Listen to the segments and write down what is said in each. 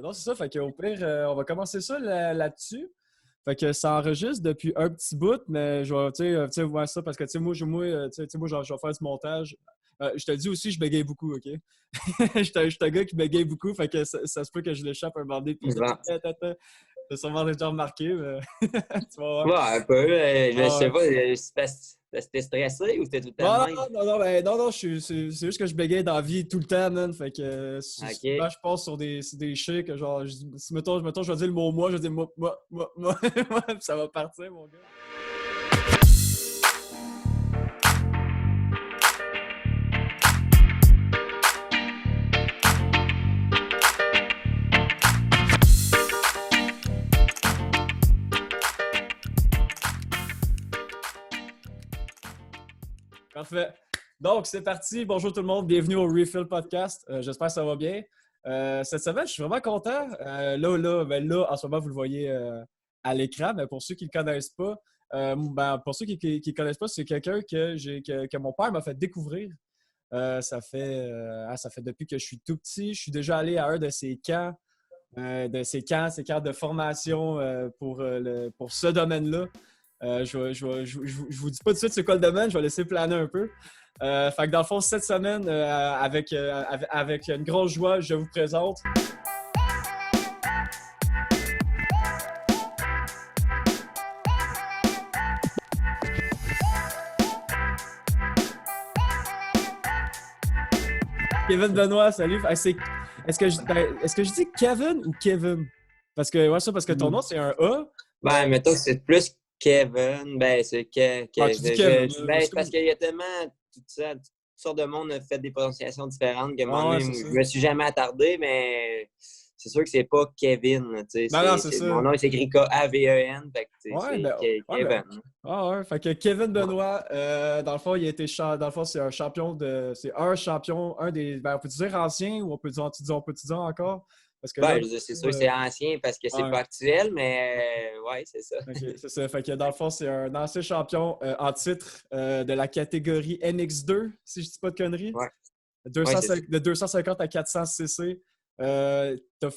Non, c'est ça. Fait qu'au pire, on va commencer ça là-dessus. Fait que ça enregistre depuis un petit bout, mais je vais, tu sais, voir ça parce que, tu sais, moi, genre, je vais faire du montage. Je te le dis aussi, je bégaye beaucoup, OK? Je suis un gars qui bégaye beaucoup, fait que ça se peut que je l'échappe un moment donné, puis Bon. t'as sûrement déjà remarqué, mais tu vas voir. Ouais, un peu. Je Ah sais ouais. pas, c'est parce que t'étais stressé ou t'étais tout le temps Non, de non, même? non, c'est juste que je bégaye dans la vie tout le temps, man. Fait que souvent, OK. je passe sur des shit que genre, mettons, je vais dire le mot moi, je vais dire moi, puis ça va partir, mon gars. Parfait. Donc, c'est parti. Bonjour tout le monde. Bienvenue au Refill Podcast. J'espère que ça va bien. Cette semaine, je suis vraiment content. Là, en ce moment, vous le voyez à l'écran, mais pour ceux qui ne le connaissent pas, pour ceux qui ne le connaissent pas, c'est quelqu'un que mon père m'a fait découvrir. Ça fait depuis que je suis tout petit. Je suis déjà allé à un de ses camps, ses camps de formation pour ce domaine-là. Je vous dis pas tout de suite c'est quoi le domaine, je vais laisser planer un peu. Fait que dans le fond, cette semaine, avec une grosse joie, je vous présente Kevin Benoît. Salut. Est-ce que je dis Kevin ou Kevin? Parce que ton nom, c'est un A. Ben, Mais... mettons que c'est plus Kevin. Ben, c'est Ah, tu dis Kevin. ben, c'est parce qu'il y a tellement toutes sortes de monde a fait des prononciations différentes que moi, Ah ouais, même, c'est ça. je me suis jamais attardé, mais c'est sûr que c'est pas Kevin. Tu sais, Non, c'est ça. mon nom, il s'écrit K-A-V-E-N. Fait que, tu sais, Kevin. Ah ouais. Fait que Kevin Benoît, dans le fond, dans le fond, c'est un champion c'est un champion, un des, on peut dire ancien ou on peut dire encore? Parce que là, Ben, je veux dire, c'est sûr que c'est ancien parce que c'est ouais. pas actuel, mais ouais, c'est ça. OK, c'est ça. Fait que dans le fond, c'est un ancien champion en titre de la catégorie NX2, si je dis pas de conneries. Ouais, ouais, c'est ça. De 250 à 400 cc. T'as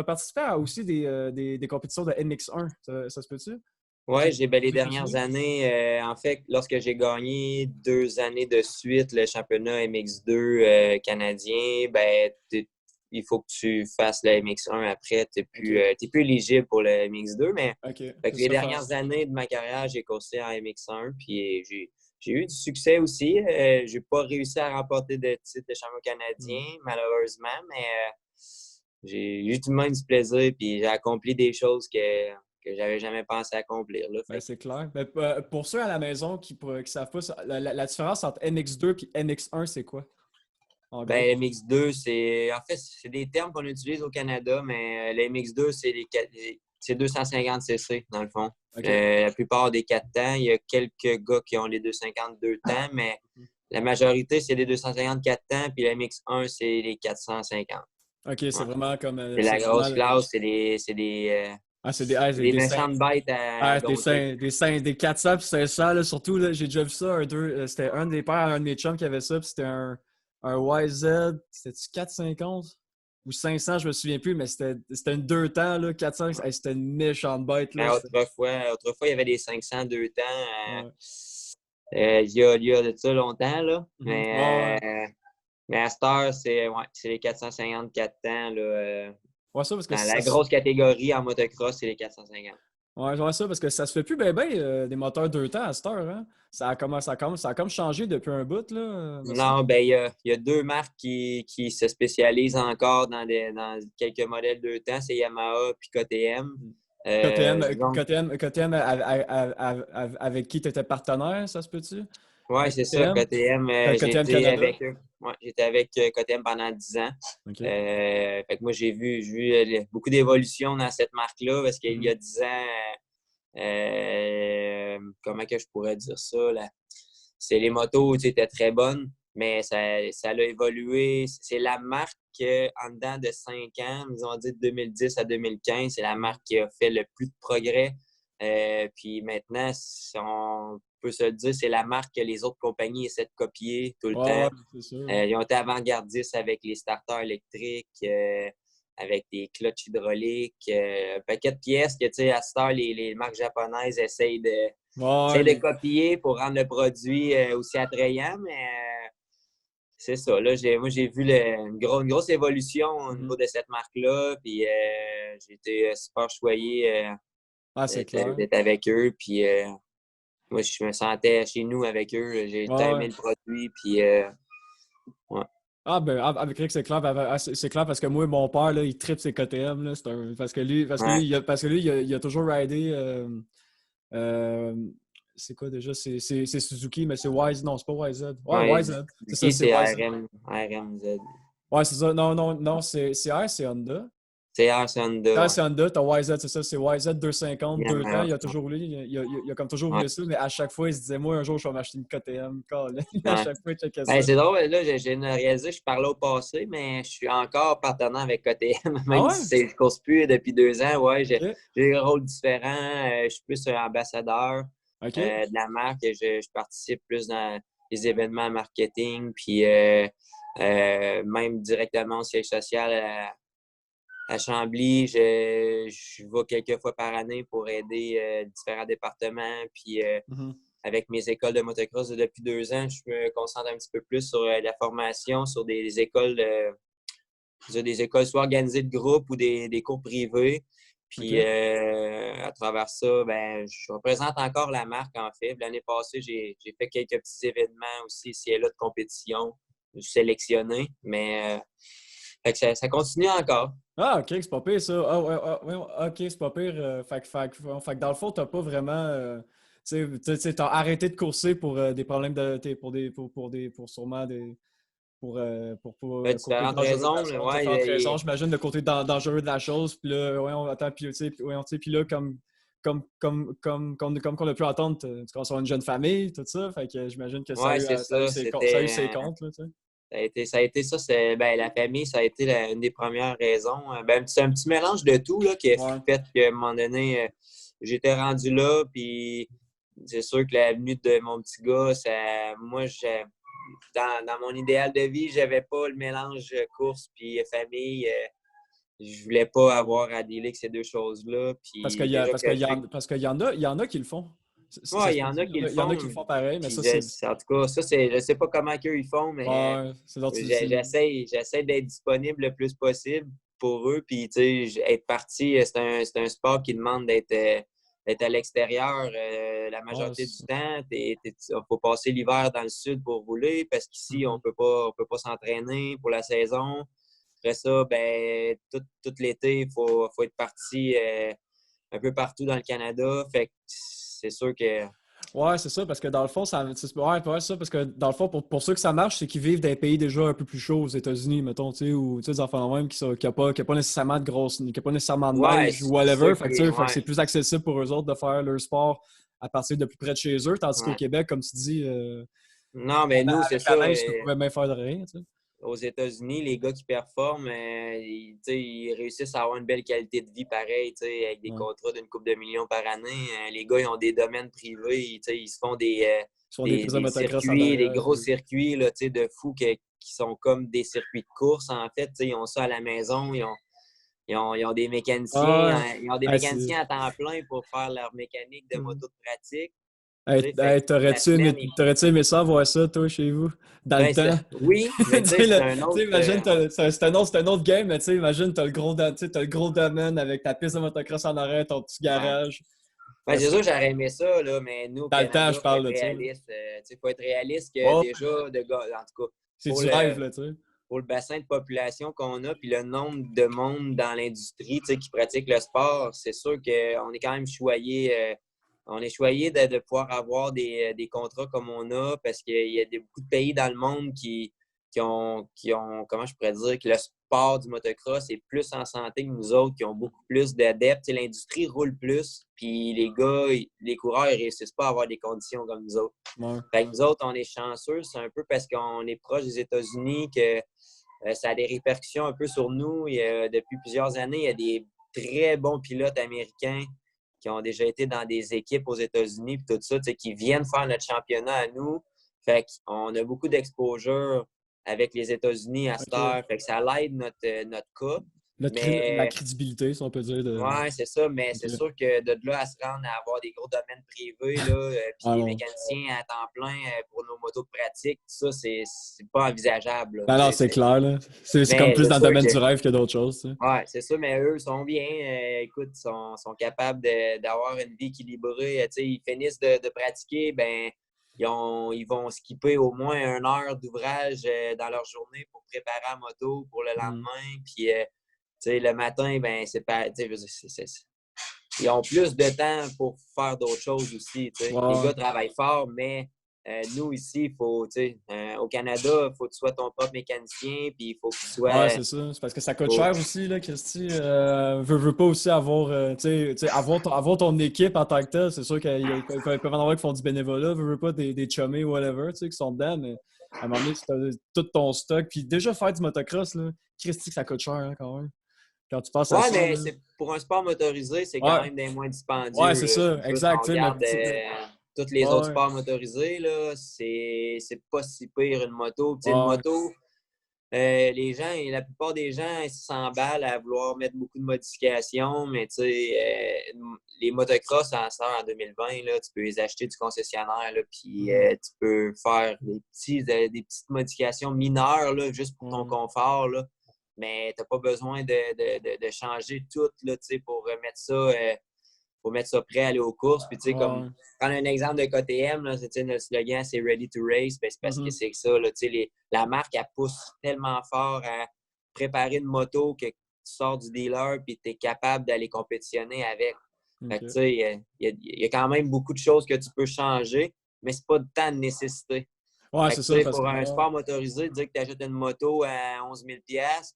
participé à aussi des compétitions de NX1, ça se peut-tu? Oui, les J'ai dernières continué? années, en fait, lorsque j'ai gagné 2 années de suite le championnat MX2 canadien, ben, il faut que tu fasses le MX1 après. Tu OK. t'es plus éligible pour le MX2, mais OK. fait que les dernières années de ma carrière, j'ai coursé en MX1, puis j'ai eu du succès aussi. J'ai pas réussi à remporter de titre de champion canadien, malheureusement, mais j'ai eu tout de même du plaisir, puis j'ai accompli des choses que j'avais jamais pensé accomplir. Là, Ben, c'est clair. Mais, pour ceux à la maison qui ne savent pas, la différence entre NX2 et NX1, c'est quoi? En gros. ben, MX2, c'est des termes qu'on utilise au Canada, mais le MX2, c'est 250 cc dans le fond. OK. La plupart des 4 temps, il y a quelques gars qui ont les 252 temps, mais la majorité, c'est les 254 temps, puis le MX1, c'est les 450. OK, c'est Ouais. vraiment comme. C'est la grosse classe, C'est des des seins. méchantes bêtes à dompter. Des 400 puis 500, là, surtout, là, j'ai déjà vu ça. C'était un des pères, un de mes chums qui avait ça, puis c'était un YZ, c'était-tu 450 ou 500, je me souviens plus, mais c'était une deux temps, là, 400, hey, c'était une méchante bête, là. Mais autrefois, il y avait des 500 temps. Ouais. Il y a de ça longtemps, là. Ouais. Mais à cette heure, c'est les 454 temps. Là, Ouais, ça, parce que dans la grosse catégorie en motocross, c'est les 450. ouais, je vois ça, parce que ça se fait plus des moteurs deux temps à cette heure, hein? Ça a comme changé depuis un bout, là, me semble. Non, ben il y a deux marques qui se spécialisent encore dans quelques modèles deux temps, c'est Yamaha puis KTM. Donc, KTM avec qui tu étais partenaire, ça se peut-tu? ouais, Avec c'est ça, KTM? KTM. KTM J'étais Canada. avec eux. Ouais, j'étais avec KTM pendant 10 ans. OK. Fait que moi, j'ai vu beaucoup d'évolution dans cette marque-là parce qu'il y a 10 ans, comment que je pourrais dire ça? Là? C'est les motos, tu sais, étaient très bonnes, mais ça a évolué. C'est la marque en dedans de 5 ans, nous ont dit de 2010 à 2015, c'est la marque qui a fait le plus de progrès. Puis maintenant, si on peut se le dire, c'est la marque que les autres compagnies essaient de copier tout le Ouais, temps. c'est sûr. Ils ont été avant-gardistes avec les starters électriques. avec des clutches hydrauliques, un paquet de pièces que, tu sais, à cette heure, les marques japonaises essayent de copier pour rendre le produit aussi attrayant, mais c'est ça. Là, moi, j'ai vu une grosse évolution au niveau de cette marque-là, puis j'ai été super choyé c'est clair. d'être avec eux, puis moi, je me sentais chez nous avec eux. J'ai aimé le produit, puis ouais. Avec Rick, c'est clair. C'est clair parce que moi, mon père, là, il tripe ses KTM. Là, parce que lui, il a toujours ridé. C'est quoi déjà? C'est Suzuki, mais c'est YZ. Non, c'est pas YZ. Ouais, YZ. C'est ça, c'est RMZ. Ouais, c'est ça. Non, c'est R, c'est Honda. C'est R, c'est Honda. R, c'est Honda. T'as YZ, c'est ça. C'est YZ 250, 2 ans. Il a toujours roulé. Il a comme toujours roulé ça, mais à chaque fois, il se disait, moi, un jour, je vais m'acheter une KTM. À chaque fois, il checkait ça. C'est drôle, là, j'ai réalisé, je parlais au passé, mais je suis encore partenaire avec KTM, même si je ne course plus depuis 2 ans. Ouais, j'ai un rôle différent. Je suis plus un ambassadeur de la marque. Je participe plus dans les événements marketing, puis même directement au siège social à Chambly. Je vais quelques fois par année pour aider différents départements, puis avec mes écoles de motocross depuis 2 ans, je me concentre un petit peu plus sur la formation, sur des écoles soit organisées de groupe ou des cours privés. Puis à travers ça, je représente encore la marque en fait. L'année passée, j'ai fait quelques petits événements aussi ici et là de compétition. Je suis sélectionné, mais ça continue encore. Ah, OK, c'est pas pire ça. OK, c'est pas pire. Fait que dans le fond, t'as pas vraiment. Tu sais, t'as arrêté de courser pour des problèmes pour sûrement des. Pour différentes raisons. Différentes raisons, j'imagine, le côté dangereux de la chose. Puis là, attends, puis là, comme qu'on a pu entendre, tu commences à avoir une jeune famille, tout ça. Fait que j'imagine que ça a eu ses comptes, là, tu sais. Ça a été ça, la famille, ça a été une des premières raisons. C'est un petit mélange de tout là, qui a fait qu'à un moment donné, j'étais rendu là, puis c'est sûr que la venue de mon petit gars, moi, dans mon idéal de vie, j'avais pas le mélange course puis famille. Je voulais pas avoir à dealer avec ces deux choses-là. Puis parce qu'il y en a qui le font. Oui, il y en a qui le font. Il y en a qui le font pareil, mais ça, c'est... En tout cas, ça, je ne sais pas comment eux ils font, mais j'essaie d'être disponible le plus possible pour eux. Puis, tu sais, être parti, c'est un sport qui demande d'être à l'extérieur la majorité du temps. Il faut passer l'hiver dans le sud pour rouler parce qu'ici, on peut pas s'entraîner pour la saison. Après ça, tout l'été, il faut être parti un peu partout dans le Canada. Fait que c'est sûr que... Ouais, c'est ça, parce que dans le fond, ça, parce que dans le fond, pour ceux que ça marche, c'est qu'ils vivent dans des pays déjà un peu plus chauds aux États-Unis, mettons, tu sais, ou des enfants même qui n'ont pas nécessairement de neige ou whatever. Fait que c'est plus accessible pour eux autres de faire leur sport à partir de plus près de chez eux, tandis qu'au Québec, comme tu dis, non, mais nous, c'est ça. Neige, tu peux même faire de rien, tu sais. Aux États-Unis, les gars qui performent, ils réussissent à avoir une belle qualité de vie pareil, avec des contrats d'une couple de millions par année. Les gars, ils ont des domaines privés, ils se font des circuits, des gros circuits là, de fous qui sont comme des circuits de course, en fait. Ils ont ça à la maison, ils ont des mécaniciens, ils ont des mécaniciens à temps plein pour faire leur mécanique de moto de pratique. T'aurais-tu aimé ça, voir ça, toi, chez vous, dans le temps? Oui, mais c'est un autre... Imagine, c'est un autre game, mais imagine, t'as le gros domaine avec ta piste de motocross en arrière, ton petit garage. C'est sûr que j'aurais aimé ça, là, mais nous, dans le temps, je parle de ça. Il faut être réaliste que déjà, en tout cas... C'est du rêve, là, tu sais. Pour le bassin de population qu'on a, puis le nombre de monde dans l'industrie qui pratique le sport, c'est sûr qu'on est quand même choyé... on est choyé de pouvoir avoir des contrats comme on a parce qu'il y a beaucoup de pays dans le monde qui ont, comment je pourrais dire, que le sport du motocross est plus en santé que nous autres, qui ont beaucoup plus d'adeptes. L'industrie roule plus, puis les gars, les coureurs, ils réussissent pas à avoir des conditions comme nous autres. Ouais. Fait que nous autres, on est chanceux. C'est un peu parce qu'on est proche des États-Unis que ça a des répercussions un peu sur nous. Depuis plusieurs années, il y a des très bons pilotes américains qui ont déjà été dans des équipes aux États-Unis, puis tout ça, qui viennent faire notre championnat à nous. Fait qu'on a beaucoup d'exposure avec les États-Unis à cette heure. Fait que ça l'aide notre cas. Mais La crédibilité, si on peut dire. ouais, c'est ça, mais c'est Ok. sûr que de là à se rendre à avoir des gros domaines privés, là, puis Ah des non. mécaniciens à temps plein pour nos motos de pratique, ça, c'est pas envisageable. Là, Non, non, c'est clair, là. C'est comme mais plus c'est dans le sûr domaine que, du rêve que d'autres choses, tu sais. ouais, c'est ça, mais eux sont bien, écoute, sont capables d'avoir une vie équilibrée. Tu sais, ils finissent de pratiquer, ben, ils vont skipper au moins 1 heure d'ouvrage dans leur journée pour préparer la moto pour le Mm. lendemain. Puis, tu sais, le matin, ben, c'est pas. Tu sais, je veux dire, ils ont plus de temps pour faire d'autres choses aussi. Tu sais. Ouais, Les ouais. gars travaillent fort, mais nous, ici, faut, tu sais, au Canada, il faut que tu sois ton propre mécanicien, puis il faut que tu Ouais, sois. c'est ça. C'est parce que ça coûte Faut- cher aussi, là, Christy. Veux pas aussi avoir, tu sais, avoir ton équipe en tant que tel. C'est sûr qu'ils peuvent en avoir qui font du bénévolat, veux pas des chummés ou whatever, tu sais, qui sont dedans, mais à un moment donné, si t'as tout ton stock, puis déjà faire du motocross, là, Christy, que ça coûte cher, hein, quand même. Quand tu penses à Ouais, ça, mais là. c'est pour un sport motorisé, c'est quand Ouais, même des moins ouais, dispendieux. c'est Là. ça, C'est sûr, si on exact, tu sais, mais regarde tous les autres ouais, sports motorisés, là, c'est pas si pire une moto. Tu sais, une ouais, moto, la plupart des gens, ils s'emballent à vouloir mettre beaucoup de modifications, mais tu sais, les motocross en 2020, là, tu peux les acheter du concessionnaire, là, puis mhm, tu peux faire des petites modifications mineures, là, juste pour ton ouais, confort, là, mais tu n'as pas besoin de changer tout, là, tu sais, pour mettre ça prêt à aller aux courses. Puis, tu sais, comme, ouais, prendre un exemple de KTM, là, notre slogan, c'est Ready to Race. Ben, c'est parce que mhm, c'est ça. Là, tu sais, la marque, elle pousse tellement fort à préparer une moto que tu sors du dealer et tu es capable d'aller compétitionner avec. Fait que, tu ok. sais, il y a quand même beaucoup de choses que tu peux changer, mais c'est pas de temps de nécessité. Ouais, Fait c'est que, tu ça, sais, parce pour que, un ouais, sport motorisé, dire que tu achètes une moto à 11 000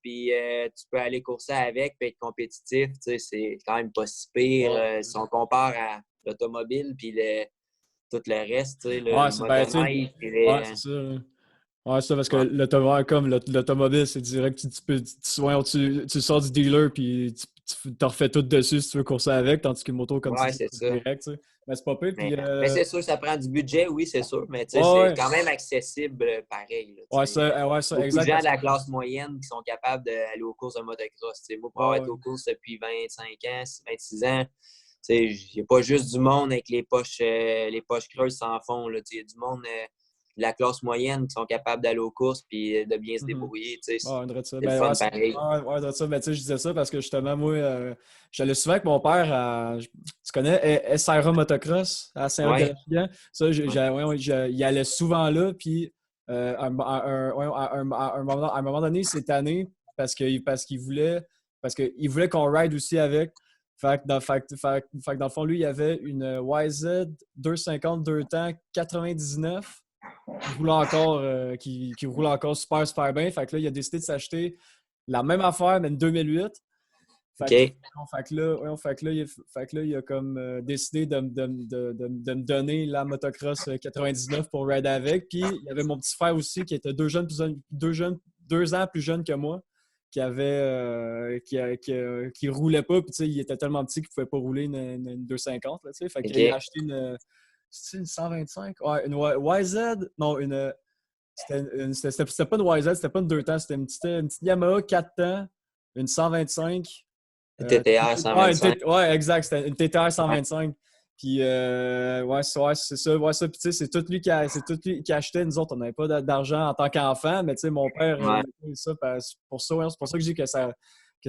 puis tu peux aller courser avec puis être compétitif, tu sais, c'est quand même pas si pire si on compare à l'automobile puis tout le reste, tu sais, ouais, le ben, tu sais, motoneige. Puis ouais, c'est ça. Ouais, ça, parce que ouais. comme l'automobile, c'est direct, tu sors du dealer, puis tu t'en refais tout dessus si tu veux courser avec, tandis qu'une moto, comme tu Ouais, dis, c'est c'est ça. direct, tu sais. Mais c'est pas pire, puis Mais c'est sûr, ça prend du budget, oui, c'est sûr, mais tu sais, ouais, c'est ouais, quand même accessible pareil. Là, tu ouais, sais. ouais, ça, Beaucoup de exact, gens de parce que, la classe moyenne qui sont capables d'aller aux courses de motocross. Tu sais. Moi, pour ouais, avoir été ouais. aux courses depuis 25 ans, 26 ans, il n'y a pas juste du monde avec les poches creuses sans fond. Il y a du monde de la classe moyenne qui sont capables d'aller aux courses et de bien se Mhm. débrouiller. Tu sais. Ouais, on dirait ça. C'est le Ben, ouais, fun pareil. ça. Ben, tu sais, je disais ça parce que justement, moi, j'allais souvent avec mon père tu connais SRA Motocross à Ouais. Saint-Roch-de-Lac-Pigan? Ça, Ouais. il allait souvent là, puis à un moment donné, cette année, parce qu'il voulait qu'on ride aussi avec. Fait que dans le fond, lui, il y avait une YZ 250 deux temps 99 qui roule encore super, super bien. Fait que là, il a décidé de s'acheter la même affaire, mais en 2008. Fait que, OK. fait que là, il a comme décidé de me donner la motocross 99 pour ride avec. Puis, il y avait mon petit frère aussi qui était 2 ans plus jeune que moi, qui roulait pas. Puis, tu sais, il était tellement petit qu'il pouvait pas rouler une 250. Là, tu sais. Fait qu'il a OK. acheté une 125? Ouais, une YZ? Non, c'était pas une YZ, c'était pas une 2 temps, c'était une petite Yamaha 4 temps, une 125. TTR 125. Ouais, exact, c'était une TTR 125. Puis, ouais, c'est ça. Ouais, ça. Puis, tu sais, c'est tout lui qui achetait. Nous autres, on n'avait pas d'argent en tant qu'enfant, mais tu sais, mon père, Ouais. il a payé ça pour ça. Ouais, c'est pour ça que je dis que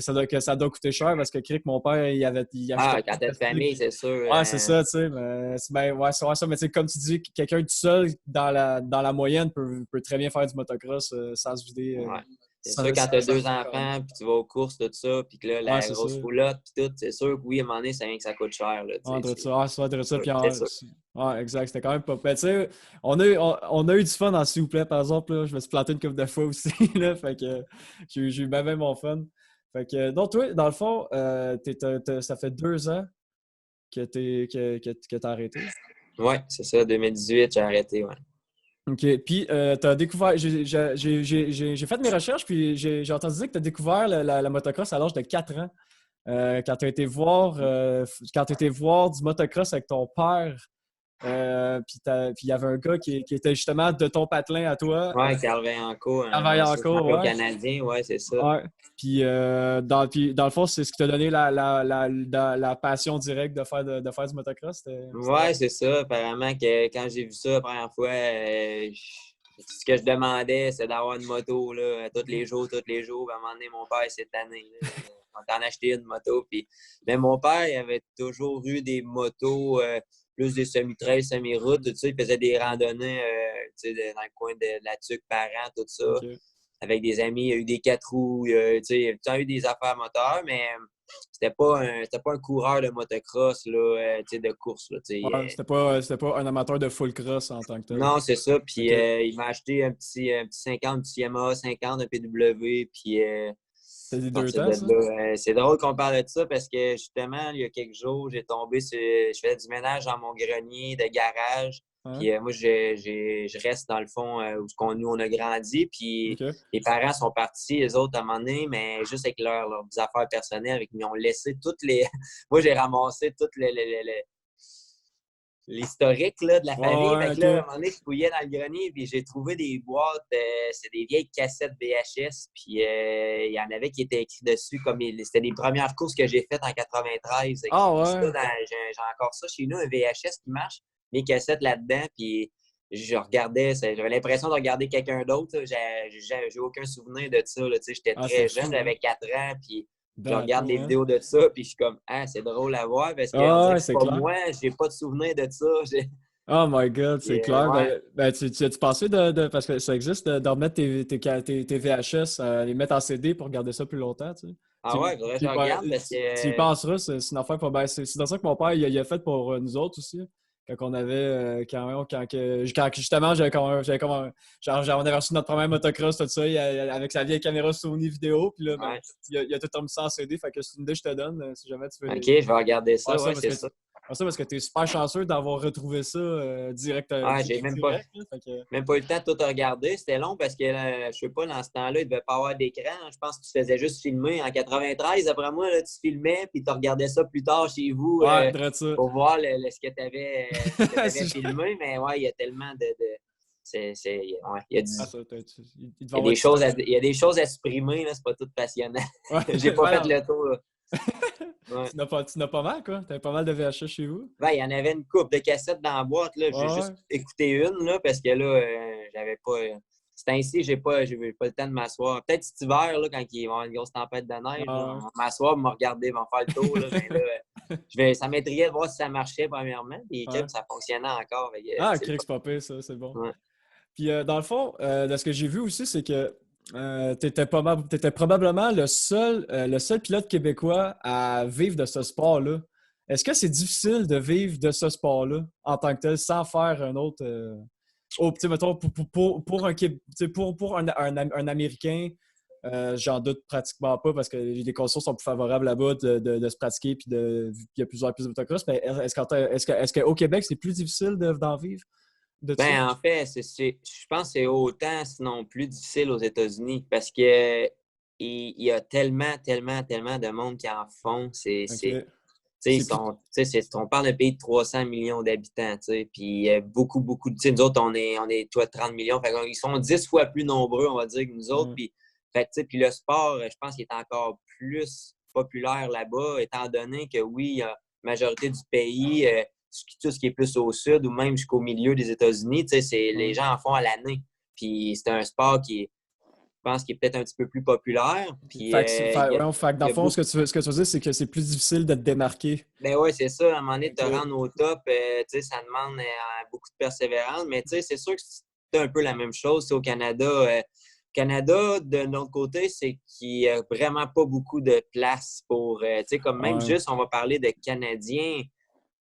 ça doit coûter cher parce que, Crick, mon père, il achetait Ah, pas quand t'as de famille, c'est sûr. ouais, c'est ça, tu sais, mais ouais, c'est ça. Mais tu sais, comme tu dis, quelqu'un tout seul dans la moyenne peut très bien faire du motocross sans se vider, Ouais. C'est sûr, quand tu as sans se deux vider le crâne. enfants, puis tu vas aux courses, tout ça, puis que là, Ouais, la c'est ça. grosse roulotte, puis tout, c'est sûr que oui, à un moment donné, ça vient que ça coûte cher. Là, Ouais, tu sais, ça, ouais, ça, ça. Puis, c'est sûr. ouais, exact, c'était quand même pas. Ben, tu sais, on a eu du fun en s'il vous plaît, par exemple. Là, je me suis planté une couple de fois aussi, là, fait que j'ai eu bien mon fun. Fait que, donc, toi, dans le fond, ça fait 2 ans que t'as arrêté. Ouais, c'est ça, 2018, j'ai arrêté, ouais. OK. Puis, tu as découvert. J'ai fait mes recherches, puis j'ai entendu dire que tu as découvert la motocross à l'âge de 4 ans. Quand tu as été voir du motocross avec ton père Puis il y avait un gars qui était justement de ton patelin à toi, Ouais, Carl Vaillancourt, un travaillant ancien encore, champion ouais. canadien, ouais, c'est ça. Ouais. Puis dans le fond, c'est ce qui t'a donné la passion directe de faire du motocross. C'était Ouais, c'est ça. Apparemment que quand j'ai vu ça la première fois, ce que je demandais, c'est d'avoir une moto là, tous les jours, tous les jours. Puis à un moment donné, mon père, cette année, là, on t'en acheté une moto. Puis... Mais mon père, il avait toujours eu des motos, plus des semi-trails, semi-routes, tout ça. Il faisait des randonnées dans le coin de la Tuque Parent, tout ça. OK. Avec des amis, il y a eu des 4 roues, il a eu des affaires moteurs, mais c'était pas un coureur de motocross là, de course. Là, Ouais, c'était pas un amateur de full cross en tant que tel. non, c'est ça. Puis OK. il m'a acheté un petit 50, un petit Yamaha 50, un PW. Puis à C'était des deux partir temps, de ça? là, c'est drôle qu'on parle de ça parce que justement, il y a quelques jours, je faisais du ménage dans mon grenier de garage. Ouais. Puis moi, je reste dans le fond où nous, on a grandi. Puis OK. les parents sont partis, les autres, à un moment donné, mais juste avec leurs affaires personnelles. Ils ont laissé toutes les. Moi, j'ai ramassé toutes l'historique là, de la famille. Ouais, Fait que là, à un OK. moment donné, je fouillais dans le grenier puis j'ai trouvé des boîtes, c'est des vieilles cassettes VHS. Puis il y en avait qui étaient écrits dessus comme c'était les premières courses que j'ai faites en 93. Ah J'ai ouais. j'ai encore ça chez nous, un VHS qui marche, mes cassettes là-dedans. Puis je regardais, j'avais l'impression de regarder quelqu'un d'autre. J'ai aucun souvenir de ça. Là, j'étais Ah, c'est très jeune, fou, hein? j'avais 4 ans. Puis je regarde Bateau, les hein? vidéos de ça, puis je suis comme, ah, c'est drôle à voir parce qu'on Ah dirait ouais, que c'est c'est pas clair. moi, j'ai pas de souvenir de ça. Oh my God, c'est clair. Ouais. Tu as-tu pensé parce que ça existe, de remettre tes VHS, les mettre en CD pour garder ça plus longtemps, tu sais? Ah ouais, faudrait que je Ouais, regarde parce tu y que. penseras, c'est une affaire pas ben, c'est dans ça que mon père il a fait pour nous autres aussi. Quand on avait quand justement on avait reçu notre premier motocross, tout ça, avec sa vieille caméra Sony vidéo, puis là, ben, Ouais. il a tout remis ça en CD, fait que c'est une idée que je te donne, si jamais tu veux OK, je vais regarder faire ça, ça ouais, parce c'est que ça. tu es super chanceux d'avoir retrouvé ça Ah, j'ai direct, là, fait que, même pas eu le temps de tout regarder. C'était long parce que, je sais pas, dans ce temps-là, il devait pas avoir d'écran. Je pense que tu faisais juste filmer. En 93, après moi, là, tu filmais puis tu regardais ça plus tard chez vous ouais, drette ça. pour voir ce que tu avais Si- filmé. Mais ouais, il y a tellement ouais, Ah, ça, il devait il y a avoir des du stock. il y a des choses à supprimer, là, c'est pas tout passionnant. Ouais, J'ai pas ouais, fait non. le tour, là. Ouais. Tu n'as pas mal, quoi. T'avais pas mal de VHS chez vous. Ben, il y en avait une coupe de cassettes dans la boîte. Là. J'ai Ouais, juste écouté une là, parce que là, j'avais pas. C'est ainsi, j'ai pas le temps de m'asseoir. Peut-être cet hiver, là, quand il va y avoir une grosse tempête de neige, là, ouais. on va m'asseoir, me regarder, me faire le tour. Là, mais là, ça m'intriguait de voir si ça marchait premièrement. Puis Ouais. ça fonctionnait encore. Fait Ah, c'est le Crix, c'est pas pire, ça, c'est bon. fun. Ouais. Puis dans le fond, de ce que j'ai vu aussi, c'est que t'étais probablement le seul pilote québécois à vivre de ce sport-là. Est-ce que c'est difficile de vivre de ce sport-là en tant que tel sans faire un autre. Tu sais, mettons, pour un Américain, j'en doute pratiquement pas parce que les conditions sont plus favorables là-bas de se pratiquer puis il y a plusieurs pistes de motocross. Mais est-ce qu'au Québec, c'est plus difficile d'en vivre de ça? Ben, en fait, je pense que c'est autant, sinon plus difficile aux États-Unis parce que il y a tellement, tellement, tellement de monde qui en font. OK. Ils C'est plus. sont, on parle d'un pays de 300 millions d'habitants, puis beaucoup, beaucoup de. Nous autres, on est toi, 30 millions. Fait ils sont 10 fois plus nombreux, on va dire, que nous autres. Ouais. Puis le sport, je pense qu'il est encore plus populaire là-bas, étant donné que oui, la majorité du pays, tout ce qui est plus au sud ou même jusqu'au milieu des États-Unis, les Ouais. gens en font à l'année. Puis c'est un sport je pense, qui est peut-être un petit peu plus populaire. OK. Puis Ouais, fait que dans il le y a fond, beaucoup. ce que tu veux dire, c'est que c'est plus difficile de te démarquer. Ben oui, c'est ça. À un moment donné, de te OK. rendre au top, ça demande beaucoup de persévérance. Mais c'est sûr que c'est un peu la même chose au Canada. Canada, de notre côté, c'est qu'il n'y a vraiment pas beaucoup de place pour. Comme même Ouais. juste, on va parler de Canadiens.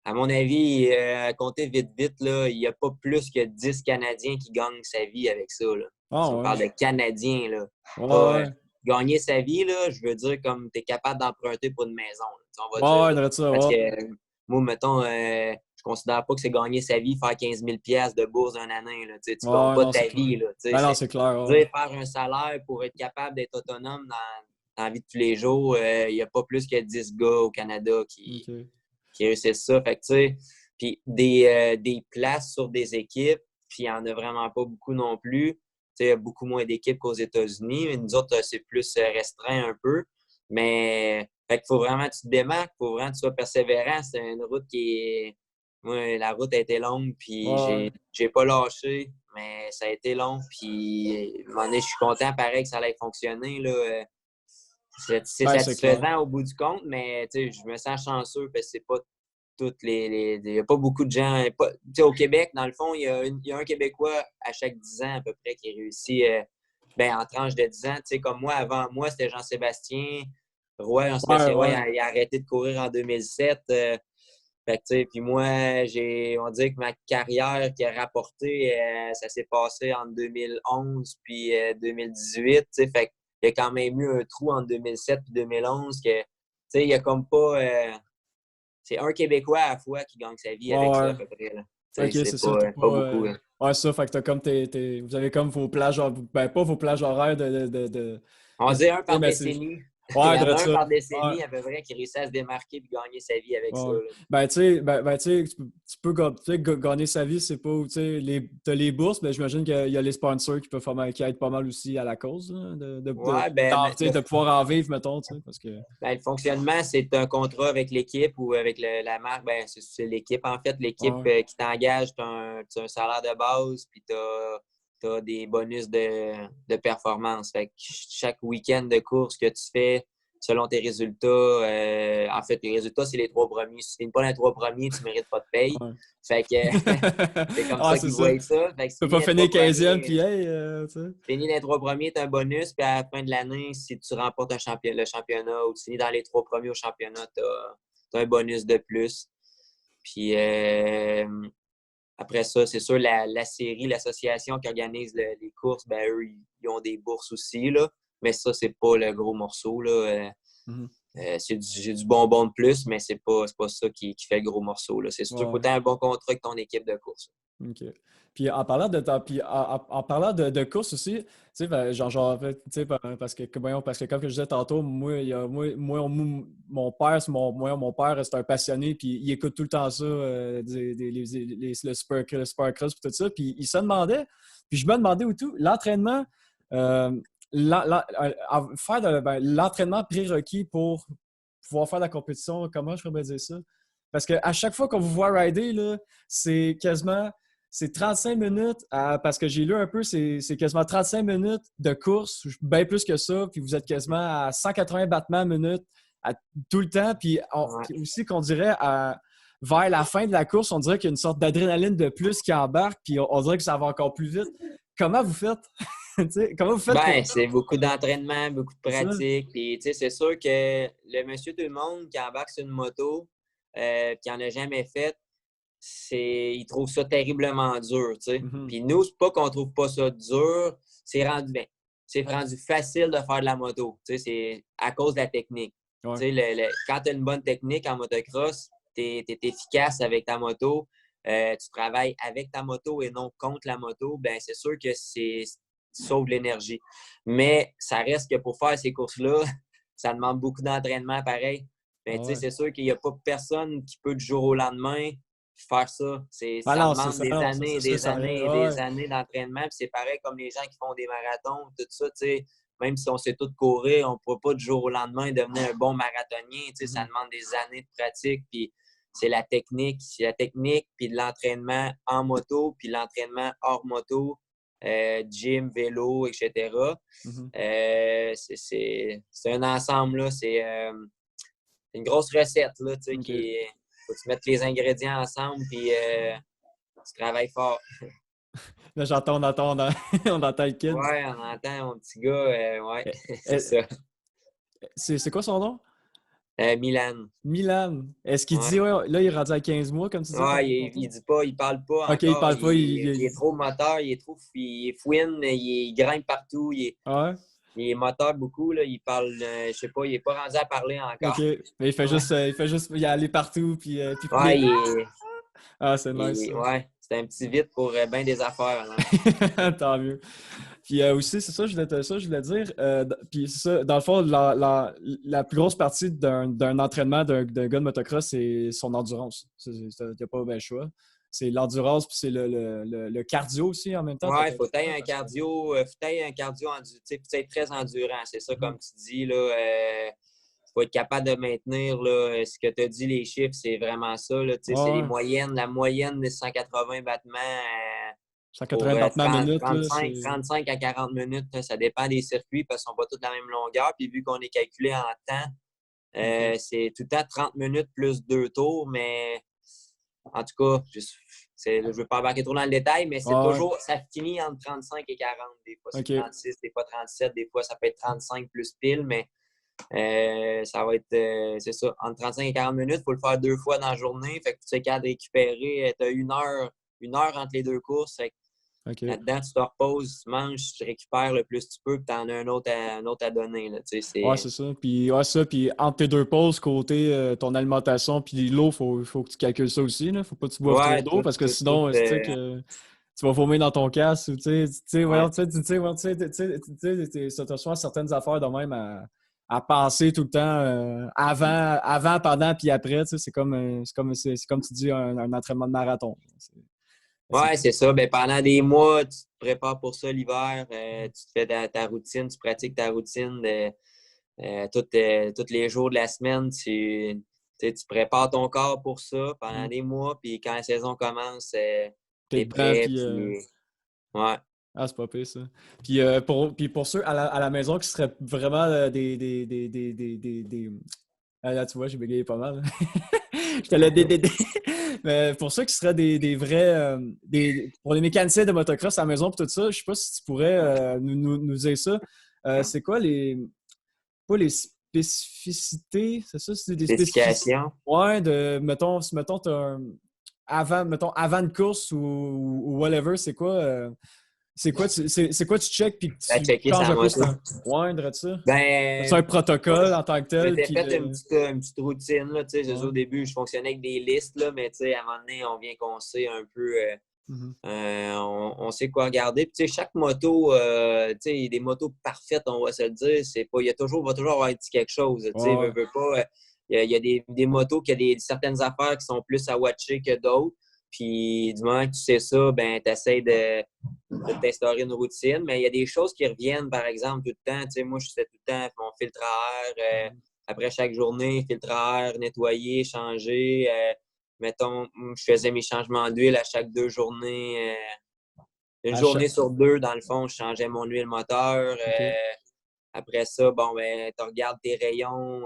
À mon avis, à compter vite, vite, là, il n'y a pas plus que 10 Canadiens qui gagnent sa vie avec ça. Là. Ah Si on ouais. parle de Canadiens, là. Ouais, Pas, ouais. gagner sa vie, là, je veux dire comme tu es capable d'emprunter pour une maison. Là, on va Ouais, dire. ouais, Là. drette ça, Parce ouais. que moi, mettons, je considère pas que c'est gagner sa vie, faire 15 000 de bourse une année. Là, tu Ouais, gagnes ouais, pas non, c'est ta clair. vie. Là, Ben non, c'est clair, ouais. dire faire un salaire pour être capable d'être autonome dans la vie de tous les jours, il n'y a pas plus que 10 gars au Canada OK. qui réussissent ça. Fait que, tu sais, Puis des places sur des équipes, puis il n'y en a vraiment pas beaucoup non plus. Tu sais, il y a beaucoup moins d'équipes qu'aux États-Unis. Mais nous autres, c'est plus restreint un peu. Mais fait qu'il faut vraiment que tu te démarques, il faut vraiment que tu sois persévérant. C'est une route qui est. Moi, la route a été longue, puis Ouais. j'ai pas lâché, mais ça a été long. Puis, à un moment donné, je suis content, pareil, que ça allait fonctionner. Là. C'est Ben, c'est clair. satisfaisant au bout du compte, mais je me sens chanceux parce que c'est pas toutes il n'y a pas beaucoup de gens. Au Québec, dans le fond, il y a un Québécois à chaque 10 ans à peu près qui réussit en tranche de 10 ans. Comme moi, avant moi, c'était Jean-Sébastien Roy. Ouais, Jean-Sébastien Roy, ouais. il a arrêté de courir en 2007. Fait que, puis moi, on dit que ma carrière qui a rapporté, ça s'est passé en 2011 puis 2018. Fait qu'il y a quand même eu un trou en 2007 puis 2011 que, il y a comme pas. C'est un Québécois à la fois qui gagne sa vie Ouais, avec ça, ouais. à peu près. Là. Ok, c'est C'est ça. T'as pas pas. beaucoup. Là. Ouais, ça. Fait que t'as comme vous avez comme vos plages. Ben, pas vos plages horaires On de dit un par mais c'est. décennie. Il Ouais, y en de a un ça. par Ouais. décennie, à peu près, qui réussit à se démarquer et gagner sa vie avec ça. Ouais. Là. Tu sais, tu sais, gagner sa vie, c'est pas, tu sais, t'as les bourses, mais j'imagine qu'il y a les sponsors qui peuvent qui aident pas mal aussi à la cause, là, Ouais, tu sais, de pouvoir en vivre, mettons, tu sais, parce que... le fonctionnement, c'est un contrat avec l'équipe ou avec la marque. C'est l'équipe. En fait, l'équipe Ouais, qui t'engage, tu as, un salaire de base, puis tu as, des bonus de performance. Fait que chaque week-end de course que tu fais, selon tes résultats, en fait, les résultats, c'est les 3 premiers. Si tu ne finis pas les 3 premiers, tu ne mérites pas de paye. ouais. Fait que c'est comme Ah, ça c'est qu'ils ça. voient Tu ça. Fait que si tu peux finis pas les trois finir 15e, premiers, puis hey, tu sais. Fini dans les 3 premiers, tu as un bonus, puis à la fin de l'année, si tu remportes le championnat ou tu finis dans les 3 premiers au championnat, tu as, un bonus de plus. Puis après ça, c'est sûr, la série, l'association qui organise les courses, eux, ils ont des bourses aussi, là. Mais ça, c'est pas le gros morceau, là. Mhm. J'ai du bonbon de plus, mais c'est pas ça qui fait le gros morceau, là. C'est sûr qu'il faut Ouais. avoir un bon contrat avec ton équipe de course. OK. Puis en parlant en parlant de course aussi, tu sais, ben, en fait, tu sais, parce que, parce que comme je disais tantôt, moi, mon père, mon père, c'est un passionné, puis il écoute tout le temps ça, le Supercross, puis tout ça, puis il se demandait, puis je me demandais où tout, l'entraînement, euh, l'entraînement prérequis pour pouvoir faire la compétition, comment je pourrais dire ça? Parce qu'à chaque fois qu'on vous voit rider, là, c'est quasiment c'est 35 minutes, parce que j'ai lu un peu, c'est quasiment 35 minutes de course, bien plus que ça, puis vous êtes quasiment à 180 battements minutes tout le temps, Ouais. puis aussi qu'on dirait vers la fin de la course, on dirait qu'il y a une sorte d'adrénaline de plus qui embarque, puis on dirait que ça va encore plus vite. Comment vous faites? Comment vous faites pour C'est beaucoup d'entraînement, beaucoup de ça? pratique. Puis, c'est sûr que le monsieur tout le monde qui embarque sur une moto, qui n'en a jamais fait, il trouve ça terriblement dur, tu sais. Mhm. Puis nous, c'est pas qu'on trouve pas ça dur, c'est rendu bien. C'est rendu facile de faire de la moto, tu sais, c'est à cause de la technique. Ouais. Tu sais, quand tu as une bonne technique en motocross, tu es efficace avec ta moto, tu travailles avec ta moto et non contre la moto, ben c'est sûr que tu sauves l'énergie. Mais ça reste que pour faire ces courses-là, ça demande beaucoup d'entraînement pareil. Ben, Ah tu sais, ouais. c'est sûr qu'il n'y a pas personne qui peut du jour au lendemain faire ça. Ah Ça non, c'est demande ça, des non, ça, années c'est et sûr, des ça années arrive. et Ouais, des ouais. années d'entraînement. Puis c'est pareil comme les gens qui font des marathons, tout ça, tu sais. Même si on sait tout courir, on ne pourra pas du jour au lendemain devenir un bon marathonien. Tu sais, ça Mhm. demande des années de pratique. Puis c'est la technique, puis de l'entraînement en moto, puis l'entraînement hors moto, gym, vélo, etc. Mhm. C'est un ensemble, là. C'est une grosse recette, là, tu sais, OK. faut que tu mettes les ingrédients ensemble, puis tu travailles fort. Là, on entend le kid. Ouais, on entend mon petit gars, ouais, Eh, c'est ça. C'est quoi son nom? Milan, Milan. Est-ce qu'il dit, ouais. ouais, là, il est rendu à 15 mois, comme tu disais Ouais, tantôt? il dit pas, il parle pas OK, il encore. parle pas, Il est trop moteur, il fouine, il grimpe partout, Ah ouais? il est moteur beaucoup, là. Il parle, je sais pas, il est pas rendu à parler OK. encore. Mais Ouais, il fait juste y aller partout, puis ouais, Ah, c'est nice, ça. ouais, c'est un petit vite pour bien des affaires, là. Tant mieux. Puis aussi, c'est ça, je voulais dire. Puis c'est ça, dans le fond, la plus grosse partie d'un entraînement d'un gars de motocross, c'est son endurance. Il n'y a pas bien le choix. C'est l'endurance, puis c'est le cardio aussi en même temps. Ouais, faut tailler un cardio, tu sais, faut être très endurant. C'est ça, comme tu dis, là. Faut être capable de maintenir, là, ce que tu as dit, les chiffres, c'est vraiment ça, là. Tu sais, c'est les Ouais, moyennes, la moyenne des 180 battements pour 180 battements minutes, là, 35 à 40 minutes. Là, ça dépend des circuits parce qu'on va tous de la même longueur. Puis vu qu'on est calculé en temps, OK. c'est tout le temps 30 minutes plus 2 tours, mais en tout cas, je ne veux pas embarquer trop dans le détail, mais c'est Ouais, toujours, ça finit entre 35 et 40. Des fois, c'est OK. 36, des fois 37, des fois, ça peut être 35 plus pile, mais ça va être, c'est ça, entre 35 et 40 minutes. Il faut le faire 2 fois dans la journée. Fait que tu sais, capable de récupérer, tu as une heure entre les deux courses. Fait que OK. là-dedans, tu te reposes, tu manges, tu récupères le plus que tu peux, puis tu en as un autre à donner. Là, tu sais, Ouais, c'est ça. Puis, ouais, ça. Puis, entre tes deux pauses, côté ton alimentation, puis l'eau, faut que tu calcules ça aussi. Là. Faut pas que tu boives trop Ouais, d'eau parce que sinon, tu sais que tu vas vomir dans ton casque ou ouais. ça te reçoit certaines affaires de même à penser tout le temps avant, pendant puis après. C'est comme tu dis, un entraînement de marathon. C'est Ouais, c'est ça. Ben, pendant des mois, tu te prépares pour ça l'hiver. Tu te fais ta routine, tu pratiques ta routine tous les jours de la semaine. Tu prépares ton corps pour ça pendant des mois. Puis quand la saison commence, tu t'es es dedans, prêt. puis Puis, ouais. ah, c'est pas pire, ça. Puis pour ceux à la maison qui seraient vraiment Ah, là, tu vois, j'ai bégayé pas mal. Je te l'ai Mais pour ceux qui seraient des vrais... pour les mécaniciens de motocross à la maison et tout ça, je sais pas si tu pourrais nous dire ça. C'est quoi pas les spécificités? C'est ça? C'est des spécificités? Spécification. Ouais, si mettons, mettons, avant une course ou whatever, c'est quoi tu check puis que À tu checker changes sa un peu moto. ça? Ouais, de ça. C'est Ben, un protocole en tant que je tel, m'étais puis fait une petite routine. Là, tu sais, ouais. au début, je fonctionnais avec des listes, là, mais tu sais, à un moment donné, on vient qu'on sait un peu. Mhm. On sait quoi regarder. Puis, tu sais, chaque moto, tu sais, il y a des motos parfaites, on va se le dire. C'est pas, va toujours avoir un petit quelque chose. Tu sais, Ouais, veut pas. Il y a des motos qui ont certaines affaires qui sont plus à watcher que d'autres. Puis, du moment que tu sais ça, ben, tu essaies de t'instaurer une routine. Mais il y a des choses qui reviennent, par exemple, tout le temps. Tu sais, moi, je fais tout le temps mon filtre à air. mhm. Après chaque journée, filtre à air, nettoyer, changer. Mettons, je faisais mes changements d'huile à chaque 2 journées. Une À journée chaque... sur deux, dans le fond, je changeais mon huile moteur. OK. Après ça, bon, ben, tu regardes tes rayons.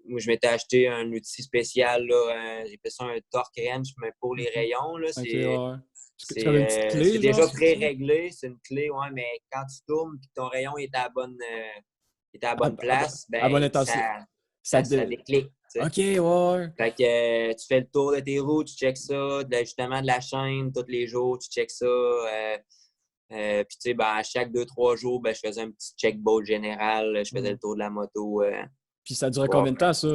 Moi, je m'étais acheté un outil spécial, là, j'ai fait ça un torque wrench, mais pour les Mhm. rayons, là, OK, ouais. C'est comme une petite clé, c'est genre, déjà c'est ça? pré-réglé. C'est une clé, ouais, mais quand tu tournes et que ton rayon est à la bonne place, À bonne ben, intensité. Ça ça dé- déclic. Tu sais. OK, ouais. Fait que tu fais le tour de tes roues, tu checks ça, justement de la chaîne tous les jours, tu checks ça. Puis, tu sais, ben, à chaque 2, 3 jours, ben, je faisais un petit check-boat général. Je faisais Mhm. le tour de la moto. Puis ça durait Voir. combien de temps, ça?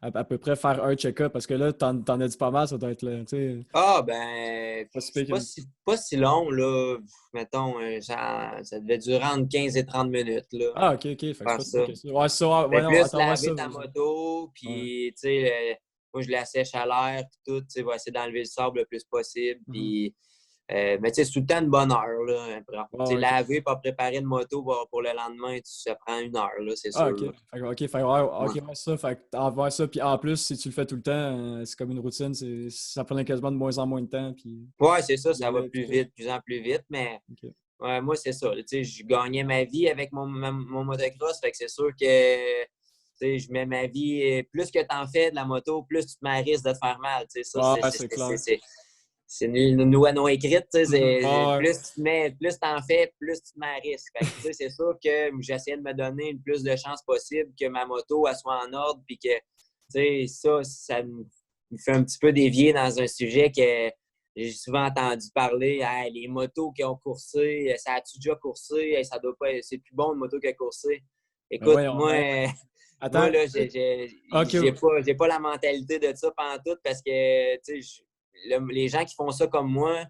À peu près faire un check-up? Parce que là, t'en as dit pas mal, ça doit être là, tu sais, Ah, ben, pas si pire c'est qu'une... pas si long, là. Mettons, ça devait durer entre 15 et 30 minutes, là, Ah, OK, OK. Fait que c'est faire pas si pire ça. que ça. Ouais, ça, ouais, Fait non, plus attends, ouais, ça, laver ta vas-y. moto, Ouais. puis, tu sais, moi, je la sèche à l'air, puis tout, tu sais, va essayer d'enlever le sable le plus possible, Mhm. puis... mais tu sais, c'est tout le temps une bonne heure, là. Ouais, Tu sais, ouais, OK. laver, pas préparer une moto pour le lendemain, ça prend 1 heure, là, c'est Ah, sûr, OK. là. OK, ouais, ça. Fait que envers ça. Puis en plus, si tu le fais tout le temps, c'est comme une routine. Ça prenait quasiment de moins en moins de temps. Puis Ouais, c'est ça, y ça va allait, puis plus tout. vite, de plus en plus vite, mais OK. ouais, moi, c'est ça. Tu sais, je gagnais ma vie avec mon motocross, fait que c'est sûr que tu sais, je mets ma vie, plus que tu en fais de la moto, plus tu te mets à risque de te faire mal. Tu sais, ça, Ouais, c'est clair. c'est une loi non écrite. Tu sais, Mhm. Ouais. plus tu en fais, plus tu te mets à risque. Fait que, tu sais, c'est sûr que j'essayais de me donner le plus de chances possible que ma moto elle soit en ordre, puis que tu sais, ça me fait un petit peu dévier dans un sujet que j'ai souvent entendu parler. Hey, les motos qui ont coursé, ça a-tu déjà coursé? Hey, ça doit pas, c'est plus bon une moto qui a coursé. Ben Écoute, voyons, ben ouais. moi, Attends. là, OK. j'ai pas la mentalité de ça pantoute parce que, tu sais, les gens qui font ça comme moi,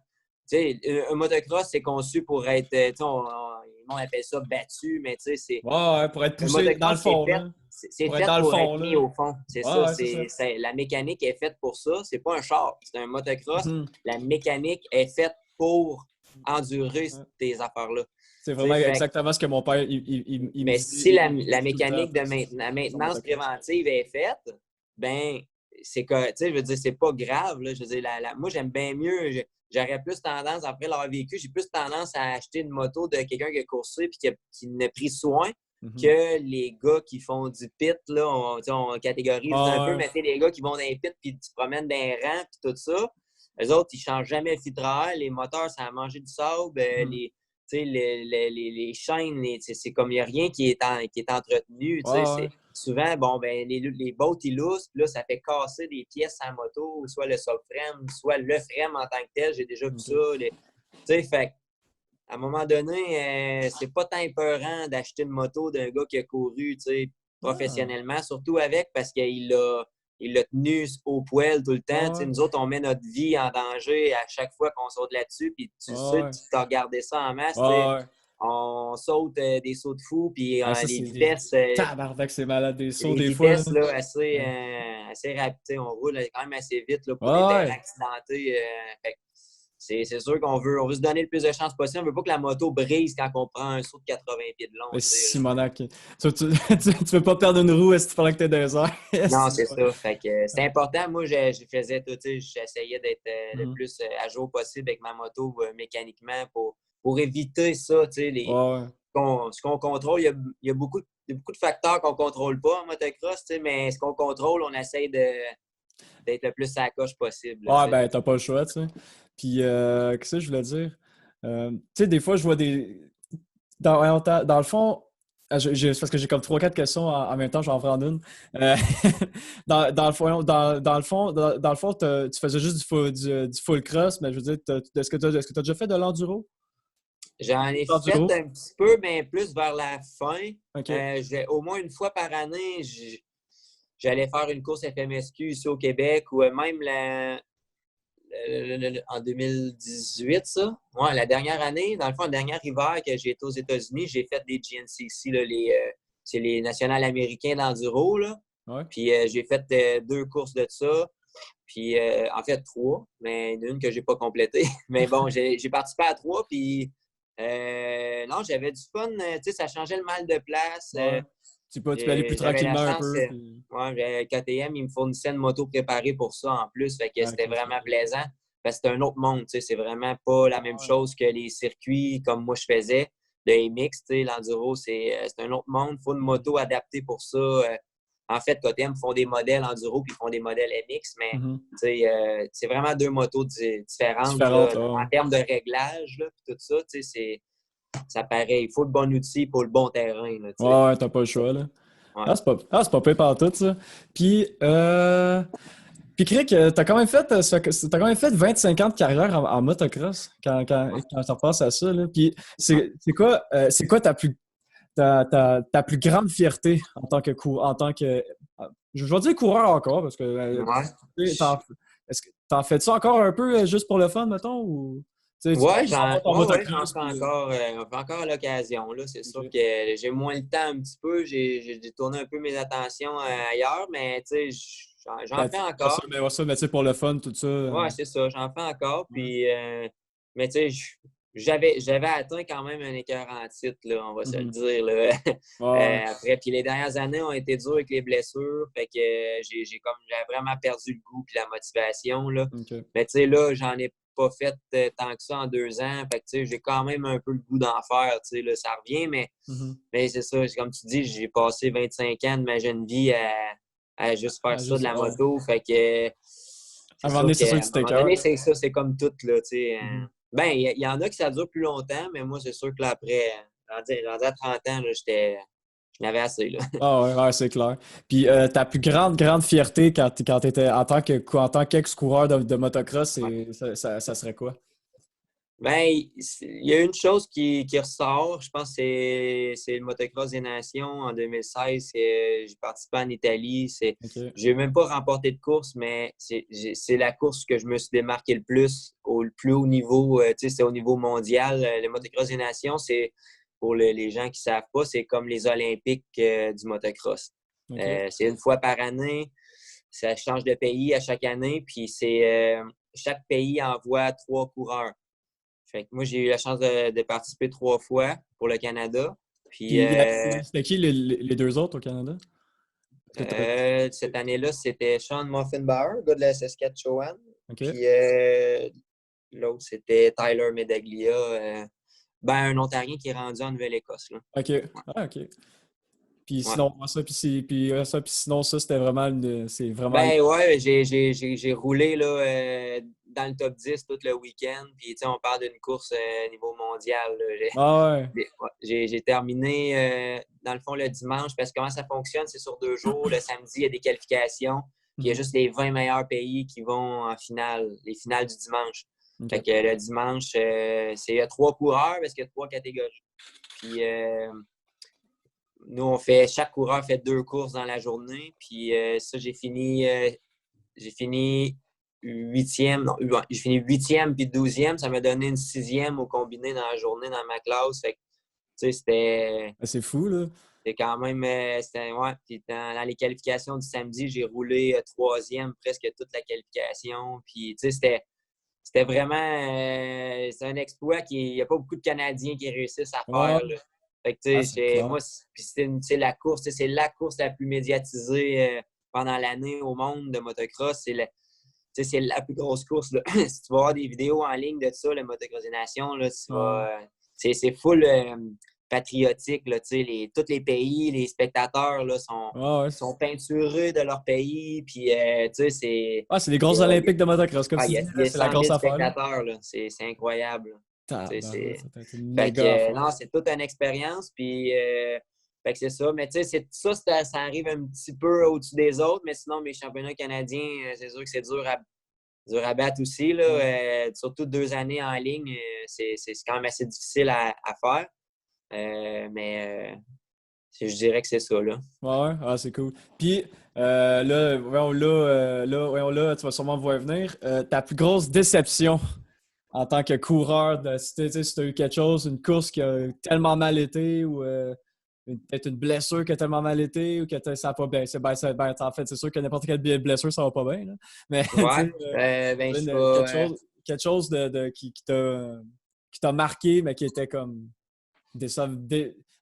sais, un motocross, c'est conçu pour être, tu sais, on appelle ça battu, mais tu sais, c'est Ouais, pour être un poussé dans le motocross, fond, là. c'est Pour être fait dans le pour être fond, mis là. au fond. C'est Ouais, ça, ouais, c'est ça. la mécanique est faite pour ça. C'est pas un char, c'est un motocross. Mhm. La mécanique est faite pour endurer Ouais. ces affaires-là. C'est Tu sais, vraiment exactement ce que mon père, il me mais dit, si il me la dit tout le temps. mécanique de la maintenance préventive est faite, ben c'est que, tu sais, je veux dire, c'est pas grave. Là. Je veux dire, moi, j'aime bien mieux. J'aurais plus tendance, après l'avoir vécu, j'ai plus tendance à acheter une moto de quelqu'un qui a coursé et qui en a pris soin Mhm. que les gars qui font du pit. Là, on catégorise un peu, Ah, mais tu sais, les gars qui vont dans les pits puis se promènent dans les rangs puis tout ça, eux autres, ils changent jamais le filtre à air. Les moteurs, ça a mangé du sable. ouais. Mhm. Tu sais, les chaînes, c'est comme il n'y a rien qui est entretenu. Tu sais, Ouais, ouais. c'est souvent, bon, ben, les bottes, ils loussent, puis là, ça fait casser des pièces à la moto, soit le subframe, soit le frame en tant que tel. J'ai déjà vu ça. OK. Tu sais, fait à un moment donné, c'est pas tant épeurant d'acheter une moto d'un gars qui a couru, tu sais, Ah, professionnellement, surtout avec, parce il l'a tenu au poêle tout le temps. Tu sais, ouais, nous autres, on met notre vie en danger à chaque fois qu'on saute là-dessus, puis tu sais, ouais, tu t'as regardé ça en masse, tu sais. ouais. On saute des sauts de fou, puis Ah, ça, les c'est des vitesses, tabarnak, c'est malade, des sauts les des fois, là. vitesses là, Ouais, assez rapides. On roule quand même assez vite là, pour des terrains ouais. accidentés. Fait que c'est sûr on veut se donner le plus de chances possible. On veut pas que la moto brise quand on prend un saut de 80 pieds de long. Mais Tu sais, là. Simonac, tu veux pas perdre une roue si tu pendant que t'es dans les airs. Non, Esti, c'est ouais. ça. Fait que c'est important. Moi, je faisais tout, tu sais, j'essayais d'être le Mhm. plus à jour possible avec ma moto mécaniquement pour éviter ça, tu sais, Ouais, ce qu'on contrôle. Il y a beaucoup de facteurs qu'on contrôle pas en motocross, tu sais, mais ce qu'on contrôle, on essaye d'être le plus à la coche possible, là, tu ouais, sais. ben, t'as pas le choix, tu sais. Puis, qu'est-ce que je voulais dire? Tu sais, des fois, je vois des. Dans le fond, c'est parce que j'ai comme 3 4 questions en même temps, je vais en prendre une. Euh, dans le fond, dans le fond, tu faisais juste du full cross, mais je veux dire, est-ce que tu as déjà fait de l'enduro? J'en ai fait L'enduro? un petit peu, mais plus vers la fin. OK. Au moins une fois par année, j'allais faire une course FMSQ ici au Québec ou même en 2018, ça. Ouais, la dernière année, dans le fond, le dernier hiver que j'ai été aux États-Unis, j'ai fait des GNCC, là, c'est les nationales américains d'enduro. Là. Ouais. Puis j'ai fait 2 courses de ça. Puis en fait 3, mais une que j'ai pas complétée. Mais bon, j'ai participé à 3, puis non, j'avais du fun. Tu sais, ça changeait le mal de place. Ouais. Tu peux aller plus J'avais la tranquillement un chance. peu. Puis... Ouais, KTM, il me fournissait une moto préparée pour ça en plus. Fait que Ah, c'était ok, c'est vraiment cool. plaisant. Parce que c'est un autre monde. Tu sais, c'est vraiment pas la même Ouais. chose que les circuits comme moi je faisais de MX. Tu sais, l'enduro, c'est un autre monde. Il faut une Mhm. moto adaptée pour ça. En fait, KTM font des modèles enduro puis ils font des modèles MX, mais Mhm. tu sais, c'est vraiment 2 motos différentes là, Différente, en ouais. termes de réglage là, puis tout ça. Tu sais, ça paraît. Il faut le bon outil pour le bon terrain. Là, tu sais. Ouais, ouais, t'as pas le choix, là. Ouais. C'est pas pire partout, ça. Puis, Cric, t'as quand même fait 25 ans de carrière en motocross quand tu repenses à ça, là. Puis, c'est quoi ta plus grande fierté en tant que, je vais dire coureur encore, parce que, tu sais, Ouais. est-ce que t'en fais ça encore un peu juste pour le fun, mettons, ou, tu sais, tu t'en vas ton J'en motocross, fais puis, encore, à l'occasion. Là. C'est sûr ok. que j'ai moins le temps un petit peu. J'ai détourné un peu mes attentions ailleurs, mais tu sais, j'en Ben, fais pas ça, encore. mais tu sais, pour le fun, tout ça. Ouais, c'est ça, j'en fais encore. Ouais. Puis, mais tu sais, j'avais atteint quand même un écœur en titre, là, on va se le Mhm. dire. Là. Ouais, Après, puis les dernières années ont été dures avec les blessures. Fait que j'avais vraiment perdu le goût puis la motivation. Là. ok. Mais tu sais, là, j'en ai pas fait tant que ça en 2 ans. Fait que tu sais, j'ai quand même un peu le goût d'en faire. Tu sais, là, ça revient, Mhm. mais c'est ça. Comme tu dis, j'ai passé 25 ans de ma jeune vie à juste faire Ah, ça de juste, la ouais. moto. Fait que À un c'est moment sûr donné, c'est qu'à sûr un que tu moment donné, t'écœures. c'est ça, c'est comme tout, là, tu sais. Mhm. Ben, il y en a qui ça dure plus longtemps, mais moi, c'est sûr que là, après, rendu à 30 ans, là, je n'avais assez, là. Ah ouais, ouais, c'est clair. Puis ta plus grande fierté quand tu étais en tant qu'ex-coureur de motocross, ça serait quoi? Ben, il y a une chose qui ressort, je pense que c'est le motocross des nations en 2016. J'ai participé en Italie. OK. J'ai même pas remporté de course, mais c'est la course que je me suis démarqué le plus au le plus haut niveau. Tu sais, c'est au niveau mondial. Le motocross des nations, c'est pour les gens qui savent pas, c'est comme les Olympiques du motocross. OK. C'est une fois par année. Ça change de pays à chaque année, puis chaque pays envoie 3 coureurs. Fait que moi, j'ai eu la chance de participer 3 fois pour le Canada. Puis Puis, c'était qui les deux autres au Canada? Est-ce que cette année-là, c'était Sean Moffinbauer, gars de la Saskatchewan. OK. Puis l'autre, c'était Tyler Medaglia, un Ontarien qui est rendu en Nouvelle-Écosse. Là. OK. Ouais. Ah, OK. Puis Ouais. sinon, puis sinon, ça, c'était vraiment c'est vraiment. Ben ouais, j'ai roulé là, dans le top 10 tout le week-end. Puis, tu sais, on parle d'une course niveau mondial. Là. Ah ouais. J'ai terminé, dans le fond, le dimanche, parce que comment ça fonctionne, c'est sur 2 jours. Le samedi, il y a des qualifications, puis il y a Mhm. juste les 20 meilleurs pays qui vont en finale, les finales du dimanche. Fait OK. que le dimanche, il y a 3 coureurs, parce qu'il y a 3 catégories. Puis nous, chaque coureur fait 2 courses dans la journée. Puis ça, j'ai fini 8e, non, ouais, j'ai fini 8e puis 12e. Ça m'a donné une 6e au combiné dans la journée dans ma classe. Fait que, tu sais, Ah, c'est fou, là. c'était quand même. Ouais. Puis dans les qualifications du samedi, j'ai roulé 3e presque toute la qualification. Puis, tu sais, c'était vraiment. C'est un exploit il n'y a pas beaucoup de Canadiens qui réussissent à Ouais. faire. Là. Fait que, Ah, tu c'est sais, clair. moi, puis c'est la course, c'est la course la plus médiatisée pendant l'année au monde de motocross. C'est la plus grosse course. Là. Si tu vas voir des vidéos en ligne de ça, le Motocross des Nations, là, Ouais. c'est full patriotique. Là, tous les pays, les spectateurs là, Ouais, ouais. sont peintureux de leur pays. Puis, tu sais, Ah, c'est les il y grosses a, il y Olympiques de motocross. Comme a- tu il y dis, a- il là, y a c'est la 100 grosse 000 affaire, là. spectateurs. Là. C'est incroyable. Là. Tabarouette, ça va être une Fait méga que, affaire. non, c'est toute une expérience. Puis, fait que c'est ça. Mais tu sais, ça arrive un petit peu au-dessus des autres. Mais sinon, mes championnats canadiens, c'est sûr que c'est dur à battre aussi. Là. Ouais. Surtout 2 années en ligne, c'est quand même assez difficile à faire. Mais je dirais que c'est ça. Là. Ouais, ouais. Ah, c'est cool. Puis, là, voyons là, tu vas sûrement me voir venir. Ta plus grosse déception en tant que coureur, si tu as eu quelque chose, une course qui a tellement mal été ou peut-être une blessure qui a tellement mal été ou que ça n'a pas bien. En fait, c'est sûr que n'importe quelle blessure, ça va pas bien. Là. Mais tu Ouais. sais, Ben, je sais pas. quelque chose qui t'a marqué, mais qui était comme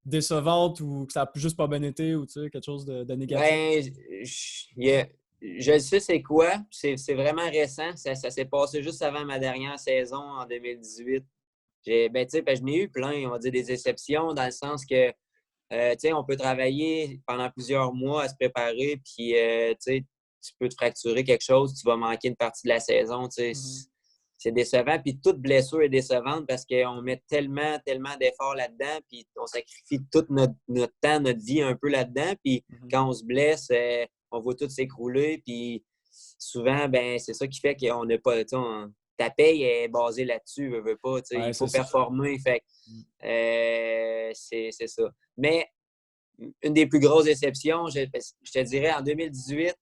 décevante ou que ça n'a juste pas bien été ou tu sais, quelque chose de négatif. Ben, je le sais c'est quoi. C'est vraiment récent. Ça s'est passé juste avant ma dernière saison en 2018. Je n'ai eu plein, on va dire, des exceptions, dans le sens que, on peut travailler pendant plusieurs mois à se préparer, puis, tu peux te fracturer quelque chose, tu vas manquer une partie de la saison, Mhm. c'est décevant. Puis toute blessure est décevante parce qu'on met tellement, tellement d'efforts là-dedans, puis on sacrifie tout notre temps, notre vie un peu là-dedans. Puis Mhm. quand on se blesse, on voit tout s'écrouler. Puis souvent, ben c'est ça qui fait qu'on n'a pas, ta paye est basée là-dessus, veux pas, Ouais, il c'est faut ça. performer. Fait Mhm. c'est ça. Mais une des plus grosses déceptions, je te dirais, en 2018,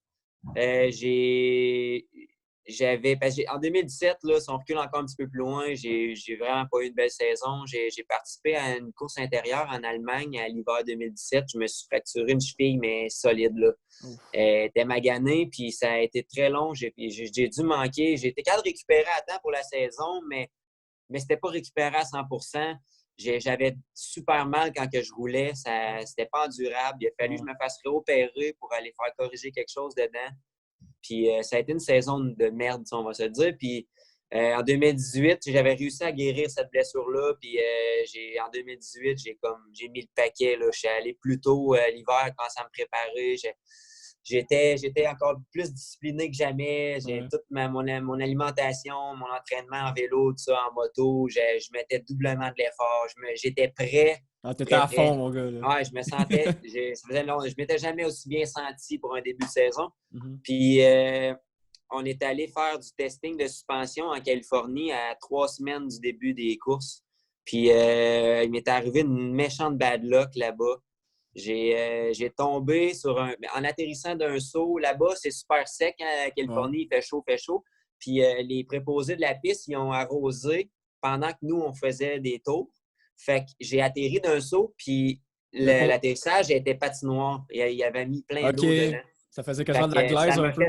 en 2017, là, si on recule encore un petit peu plus loin, j'ai vraiment pas eu une belle saison. J'ai participé à une course intérieure en Allemagne à l'hiver 2017. Je me suis fracturé une cheville, mais solide. Là. Ouf. Elle était maganée, puis ça a été très long. J'ai dû manquer. J'ai été capable de récupérer à temps pour la saison, mais c'était pas récupéré à 100%. J'avais super mal quand que je roulais. C'était pas endurable. Il a fallu que Ouais. je me fasse réopérer pour aller faire corriger quelque chose dedans. Puis ça a été une saison de merde, on va se dire. Puis en 2018, j'avais réussi à guérir cette blessure-là. Puis en 2018, j'ai mis le paquet. Là. Je suis allé plus tôt l'hiver quand ça me préparait. J'étais encore plus discipliné que jamais. J'ai Ouais. toute mon alimentation, mon entraînement en vélo, tout ça, en moto. Je mettais doublement de l'effort. J'étais prêt, Ah, t'étais prêt, à prêt. fond, mon gars, là. Ouais, je me sentais. Ça faisait long, je m'étais jamais aussi bien senti pour un début de saison. Mhm. Puis on est allé faire du testing de suspension en Californie à 3 semaines du début des courses. Puis il m'est arrivé une méchante bad luck là-bas. J'ai tombé en atterrissant d'un saut. Là-bas, c'est super sec, hein, à Ouais. Californie, il fait chaud, fait chaud. Puis les préposés de la piste, ils ont arrosé pendant que nous, on faisait des tours. Fait que j'ai atterri d'un saut, puis Mais pour... l'atterrissage était patinoire. Il avait mis plein OK. d'eau dedans. Ça faisait Fait quasiment de la que glaise un peu.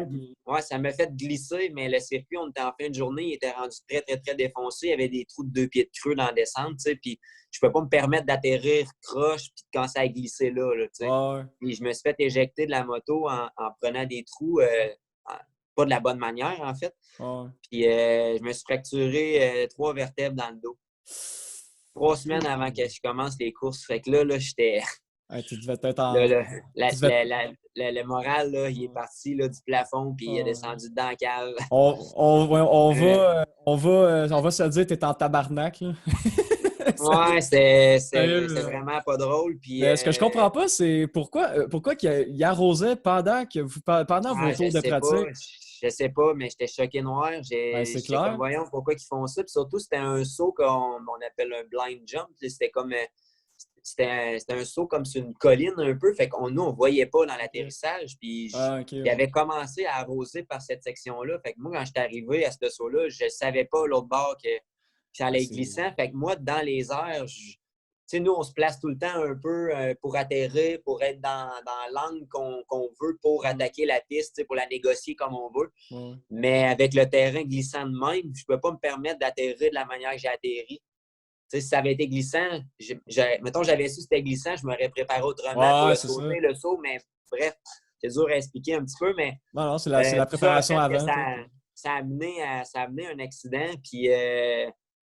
ça m'a fait glisser, mais le circuit, on était en fin de journée, il était rendu très, très, très défoncé. Il y avait des trous de 2 pieds de creux dans la descente, tu sais, puis je ne peux pas me permettre d'atterrir croche puis de commencer à glisser là, tu sais. Ouais. Puis je me suis fait éjecter de la moto en prenant des trous, pas de la bonne manière, en fait. Ouais. Puis je me suis fracturé 3 vertèbres dans le dos. 3 semaines avant que je commence les courses. Fait que là j'étais... Ouais, tu devais être en. Là, Tu devais... le moral, là, il est parti là, du plafond puis il est Ouais. descendu dans la cave. On va se le dire, t'es en tabarnak, là. Ouais, Sérieux, c'est là. vraiment pas drôle. Puis, Mais ce que je comprends pas, c'est pourquoi il arrosait pendant vos je tours de sais pas. pratique. Je sais pas, mais j'étais choqué noir. Ben, c'est J'étais comme, clair. voyons, pourquoi ils font ça? Puis surtout, c'était un saut qu'on appelle un blind jump. C'était comme, c'était un saut comme sur une colline un peu. Fait qu'on nous, on voyait pas dans l'atterrissage. Puis, Ah, OK, il ouais. avait commencé à arroser par cette section-là. Fait que moi, quand j'étais arrivé à ce saut-là, je savais pas l'autre bord que ça Ah, allait être glissant. Fait que moi, dans les airs, tu sais, nous, on se place tout le temps un peu pour atterrir, pour être dans l'angle qu'on veut pour attaquer la piste, tu sais, pour la négocier comme on veut. Ouais. Mais avec le terrain glissant de même, je ne peux pas me permettre d'atterrir de la manière que j'ai atterri. Tu sais, si ça avait été glissant, mettons, j'avais su que c'était glissant, je m'aurais préparé autrement pour Ouais, le c'est ça. sauter, le saut. Mais bref, c'est dur à expliquer un petit peu, mais Non, c'est la tout ça a préparation fait que avant, tout. ça a amené un accident. Puis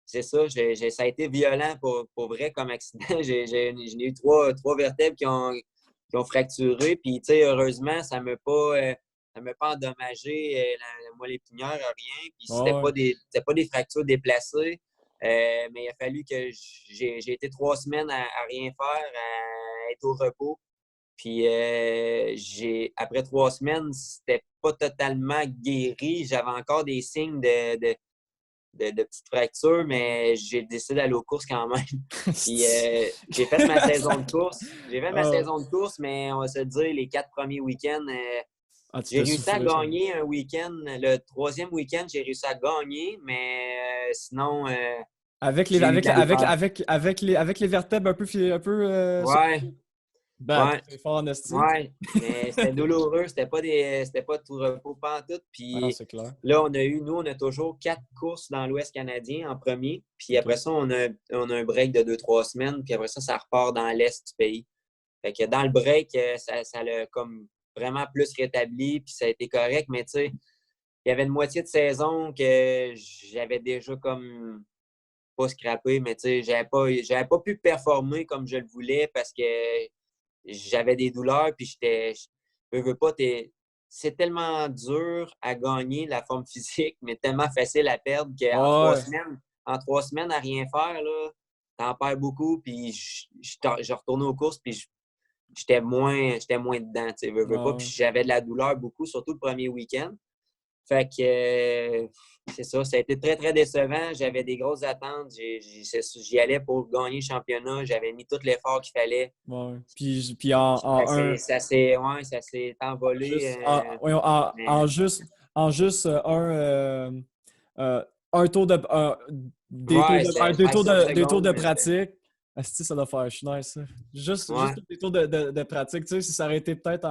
c'est ça, ça a été violent pour vrai comme accident. J'en ai eu trois vertèbres qui ont fracturé. Puis, tu sais, heureusement, ça m'a pas endommagé la moelle épinière, rien. Puis, Ouais. c'était pas des fractures déplacées. Mais il a fallu que j'ai été 3 semaines à rien faire, à être au repos. Puis après 3 semaines, c'était pas totalement guéri. J'avais encore des signes de petites fractures, mais j'ai décidé d'aller aux courses quand même. Puis j'ai fait ma saison de course. J'ai fait ma Ah, saison de course, mais on va se dire, les 4 premiers week-ends, ah, tu j'ai t'es réussi à soufflé, ça. gagner un week-end. Le troisième week-end, j'ai réussi à gagner, mais sinon, j'ai eu de la misère. Avec les vertèbres un peu Ouais, secouées. Ben, t'as ouais. fait fort en esti. Ouais, mais c'était douloureux, c'était pas de tout repos pantoute. Ah non, Puis c'est clair. là, nous, on a toujours 4 courses dans l'Ouest canadien en premier. Puis OK. après ça, on a un break de 2 3 semaines. Puis après ça, ça repart dans l'Est du pays. Fait que dans le break, ça l'a comme vraiment plus rétabli. Puis ça a été correct. Mais tu sais, il y avait une moitié de saison que j'avais déjà comme pas scrappé. Mais tu sais, j'avais pas pu performer comme je le voulais parce que j'avais des douleurs, puis veux pas, c'est tellement dur à gagner la forme physique, mais tellement facile à perdre qu'en Ouais. en 3 semaines à rien faire, là, t'en perds beaucoup, puis je retournais aux courses, puis j'étais moins dedans, tu sais, veux pas, puis Ouais. j'avais de la douleur beaucoup, surtout le premier week-end. Fait que c'est ça, ça a été très, très décevant. J'avais des grosses attentes. J'y allais pour gagner le championnat. J'avais mis tout l'effort qu'il fallait. Ouais. Puis Ça s'est envolé. Mais en juste euh, un tour de ouais, des ouais, 5 des tours secondes, de mais c'était. pratique. Asti, ça doit faire nice, ça. Juste Ouais. des tours de pratique. Tu sais, si ça aurait été peut-être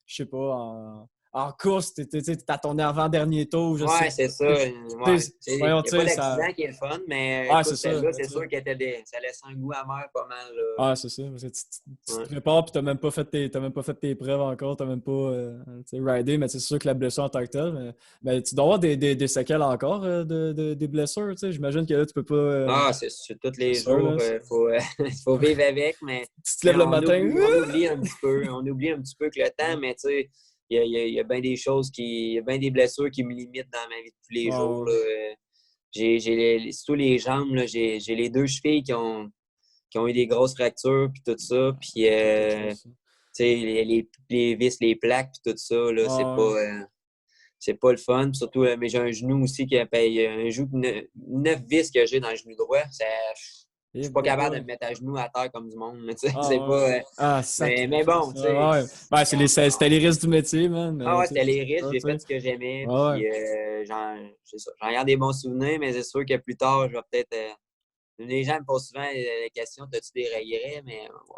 je sais pas, en course, t'es à ton avant-dernier tour, je sais Ouais, c'est ça. pas. Ouais. Il Voyons, n'y a tu pas sais, ça. d'accident qui est le fun, mais Ah, c'est écoute, ça. celle-là, Mais c'est tu sais, sûr ça laisse un goût amer pas mal. Là. ah, c'est ça. Parce que tu te Ouais. prépares puis t'as même pas fait tes preuves encore, t'as même pas tu sais, ridé, mais c'est sûr que la blessure en tant que telle, mais tu dois avoir des séquelles encore des blessures, tu sais. J'imagine que là, tu peux pas. Ah, c'est tous C'est les sûr, jours, là. faut vivre avec, mais Tu te tu sais, lèves le matin. on oublie un petit peu. On oublie un petit peu que le temps, mais tu sais, il y a bien des choses il y a bien des blessures qui me limitent dans ma vie de tous les jours. Ah, Là. Surtout les jambes, là, j'ai les 2 chevilles qui ont eu des grosses fractures, puis tout ça. Puis, ok, quelque chose. tu sais, les vis, les plaques, puis tout ça, là, Ah, ouais. c'est pas le fun. Surtout, mais j'ai un genou aussi qui paye un genou de 9 vis que j'ai dans le genou droit. Je Eh suis pas capable de boy. me mettre à genoux à terre comme du monde. Mais, tu sais, c'est Ah, pas. ouais. Ah, Mais bon, sacrifice. tu sais. Ah, ouais. Ben, c'était les risques du métier, man. Ah Mais, ouais, tu sais, c'était les c'est risques. ça, J'ai tu sais. fait ce que j'aimais. Ah, ouais. Puis c'est ça. J'en garde des bons souvenirs, mais c'est sûr que plus tard, je vais peut-être. Les gens me posent souvent la question: t'as-tu des regrets? Mais bon,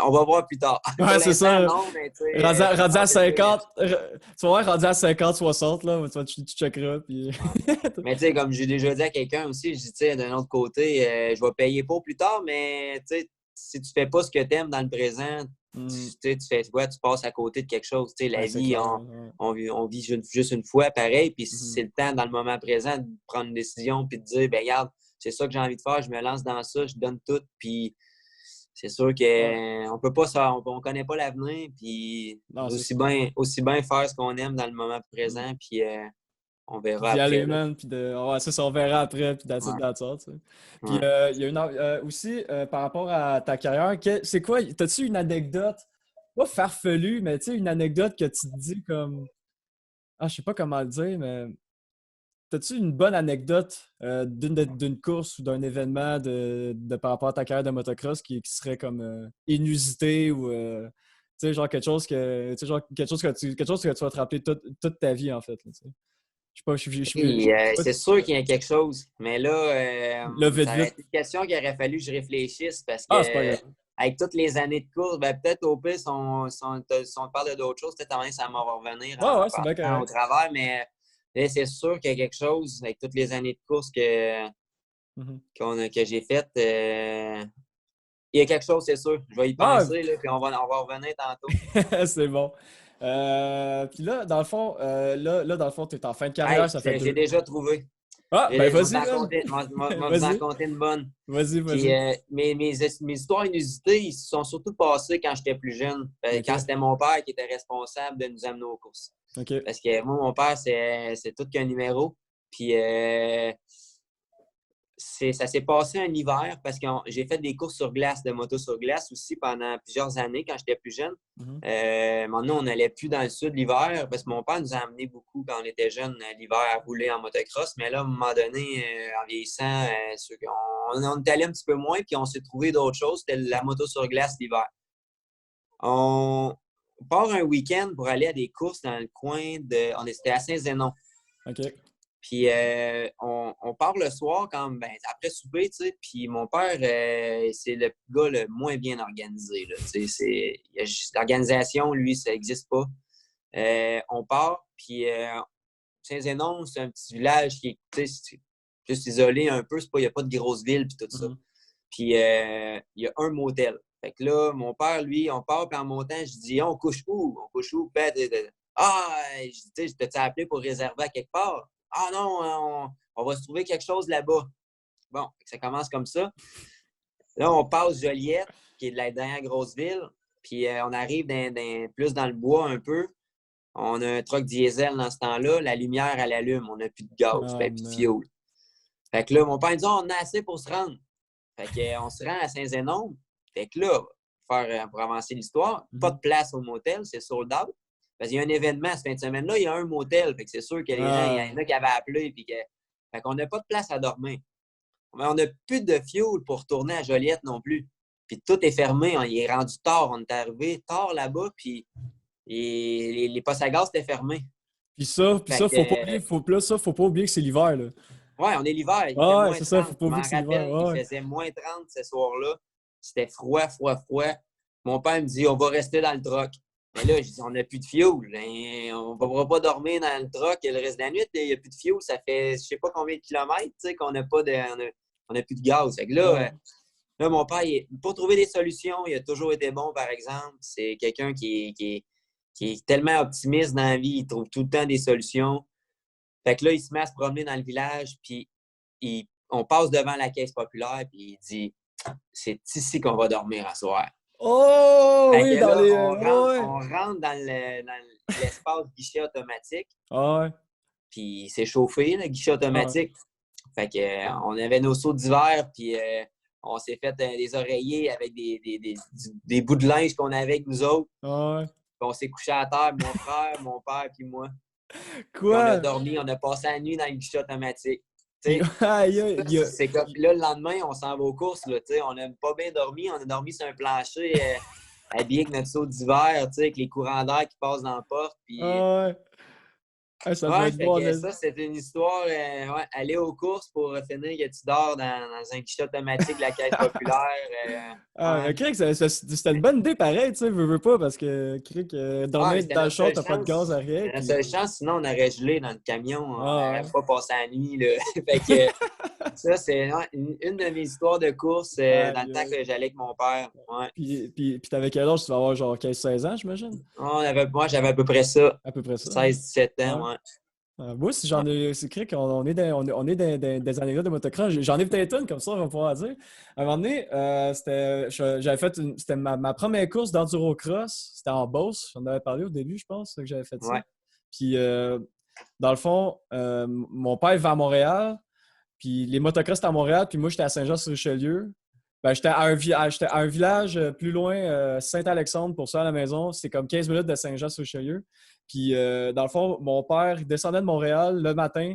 on va voir plus tard. Pour Ouais, c'est l'instant, ça. non, mais tu sais, plus Rendu tard, à je te dirai. 50, tu vas voir, rendu à 50-60, là, tu checkeras, puis... Ouais. Mais tu sais, comme j'ai déjà dit à quelqu'un aussi, je dis, tu sais, d'un autre côté, je vais payer pour plus tard, mais tu sais, si tu fais pas ce que tu aimes dans le présent, tu Hmm. sais, tu fais quoi? Tu passes à côté de quelque chose. Tu sais, la Ouais, c'est vie, clair. Ouais. on vit juste une fois, pareil. Puis si Mhm. c'est le temps, dans le moment présent, de prendre une décision puis de dire, ben regarde, c'est ça que j'ai envie de faire, je me lance dans ça, je donne tout. Puis c'est sûr Ouais. qu'on peut pas ça, on connaît pas l'avenir. Puis Non, c'est ça. aussi bien faire ce qu'on aime dans le moment Mhm. présent. Puis on Puis verra d'y après, aller, là. man, puis ouais, ça, on verra après, puis that's it, Ouais, that's all, tu sais. Puis ouais. il y a aussi, par rapport à ta carrière, c'est quoi, t'as-tu une anecdote, pas farfelue, mais tu sais, une anecdote que tu te dis comme, ah, je sais pas comment le dire, mais t'as-tu une bonne anecdote d'une course ou d'un événement par rapport à ta carrière de motocross qui serait comme inusité ou tu sais, genre quelque chose que tu sais, genre quelque chose que tu vas te rappeler toute ta vie en fait, là, tu sais. Je sais pas, je Puis, sais pas c'est sûr qu'il y a quelque chose. Mais là, là, vite ça aurait vite. été une question qu'il aurait fallu que je réfléchisse parce Ah, c'est pas que grave. avec toutes les années de course, ben, peut-être au pire, si on parle d'autres choses, peut-être avant ça va revenir Ouais, ouais, en c'est bien partant au correct. travers, mais là, c'est sûr qu'il y a quelque chose avec toutes les années de course Mhm. que j'ai faites. Il y a quelque chose, c'est sûr. Je vais y Ah, penser, là, puis on va revenir tantôt. c'est bon. Puis là, dans le fond, dans le fond, t'es en fin de carrière, Hey, ça fait j'ai deux. déjà trouvé. Ah, ben Je vais vas-y, t'en man. compter, vous en Vas-y, compter une bonne. vas-y, Puis vas-y. mes histoires inusitées, ils se sont surtout passées quand j'étais plus jeune. Quand OK, c'était mon père qui était responsable de nous amener aux courses. OK. Parce que moi, mon père, c'est tout qu'un numéro. Puis ça s'est passé un hiver parce que j'ai fait des courses sur glace, de moto sur glace aussi pendant plusieurs années quand j'étais plus jeune. Mhm. Maintenant, on n'allait plus dans le sud l'hiver parce que mon père nous a amené beaucoup quand on était jeunes l'hiver à rouler en motocross. Mais là, à un moment donné, en vieillissant, on est allé un petit peu moins puis on s'est trouvé d'autres choses. C'était la moto sur glace l'hiver. On part un week-end pour aller à des courses dans le coin de. C'était à Saint-Zénon. OK. Puis on part le soir quand ben, après souper, tu sais. Puis mon père, c'est le gars le moins bien organisé. Là, l'organisation, lui, ça n'existe pas. On part, puis Saint-Zénon, c'est un petit village qui est plus isolé un peu. Il n'y a pas de grosse ville, puis tout ça. Mhm. Puis il y a un motel. Fait que là, mon père, lui, on part, puis en montant, je dis, on couche où? On couche où? Ah, je dis, tu sais, je t'ai appelé pour réserver à quelque part. Ah non, on va se trouver quelque chose là-bas. Bon, ça commence comme ça. Là, on passe Joliette, qui est de la dernière grosse ville. Puis on arrive plus dans le bois un peu. On a un truck diesel dans ce temps-là. La lumière, elle allume. On n'a plus de gaz, Oh, ben, plus de man. fioul. Fait que là, mon père dit, oh, on a assez pour se rendre. Fait qu'on se rend à Saint-Zénon. Fait que là, pour avancer l'histoire, pas Mhm. de place au motel, c'est sold out. Parce qu'il y a un événement cette fin de semaine-là, il y a un motel. Fait que c'est sûr que les gens, il y Ah. en a qui avaient appelé. Fait qu'on n'a pas de place à dormir. Mais on n'a plus de fuel pour retourner à Joliette non plus. Puis tout est fermé. Il est rendu tard. On est arrivé tard là-bas. Puis les postes à gaz étaient fermés. Puis Fait ça, que, faut pas oublier que c'est l'hiver, là. ouais, on est l'hiver. Il fait Ah, ouais, moins c'est ça, faut 30. pas Je oublier m'en que c'est l'hiver. rappelle, il Ouais, ouais. faisait moins 30 ce soir-là. C'était froid, froid, froid. Mon père me dit, on va rester dans le truck. Mais là, je dis, on n'a plus de fioul. On ne pourra pas dormir dans le truck le reste de la nuit. Il n'y a plus de fioul. Ça fait je ne sais pas combien de kilomètres qu'on n'a pas on a plus de gaz. Fait que Ouais. là, mon père, pour trouver des solutions, il a toujours été bon, par exemple. C'est quelqu'un qui est tellement optimiste dans la vie. Il trouve tout le temps des solutions. Fait que là, il se met à se promener dans le village, puis on passe devant la caisse populaire, puis il dit c'est ici qu'on va dormir à soir. Oh, Fait que oui, dans là, les. Ouais. on rentre dans l'espace guichet automatique, Ah, ouais. puis c'est chauffé, le guichet Ah, ouais. automatique. Fait que, on avait nos seaux d'hiver, puis on s'est fait des oreillers avec des bouts de linge qu'on avait avec nous autres. Ah, ouais. Puis on s'est couché à terre, mon frère, mon père, puis moi. Puis on a Quoi? dormi, on a passé la nuit dans le guichet automatique. Puis, Tu aïe, sais, aïe, c'est comme, là, le lendemain, on s'en va aux courses, là, tu sais, on n'a pas bien dormi, on a dormi sur un plancher habillé avec notre saut d'hiver, tu sais, avec les courants d'air qui passent dans la porte. Puis, ah ouais. Ah, ça devait ouais, être fait bon. que ça, c'était une histoire, ouais, aller aux courses pour finir que tu dors dans un guichet automatique de la Caisse populaire. Ah, Ouais. mais Crick, c'était une bonne idée pareil, tu sais, veux pas, parce que Crick, Ouais, mais dormir c'était dans le notre char, seule t'as pas de gaz à chance. rien, C'était notre puis... seule chance, sinon on aurait gelé dans le camion. On Ah, n'aurait ouais. pas passé la nuit, là. Fait que ça, c'est ouais, une de mes histoires de course dans le Aïe, temps aïe. que j'allais avec mon père. Ouais. Puis t'avais quel âge? Tu vas avoir genre 15-16 ans, j'imagine? Moi, j'avais à peu près ça. À peu près ça, hein? 16-17 Ouais. ans, ouais. Moi aussi, Ouais. j'en ai. C'est vrai qu'on est on est des anecdotes de motocross. J'en ai peut-être une, comme ça, on va pouvoir dire. À un moment donné, j'avais fait c'était ma première course d'enduro-cross. C'était en Beauce. J'en avais parlé au début, je pense, que j'avais fait ça. Ouais. Puis, dans le fond, mon père va à Montréal. Puis, les motocross étaient à Montréal. Puis, moi, j'étais à Saint-Jean-sur-Richelieu. Ben, j'étais à un village plus loin, Saint-Alexandre, pour ça à la maison. C'est comme 15 minutes de Saint-Jean-sur-Richelieu. Puis, dans le fond, mon père, il descendait de Montréal le matin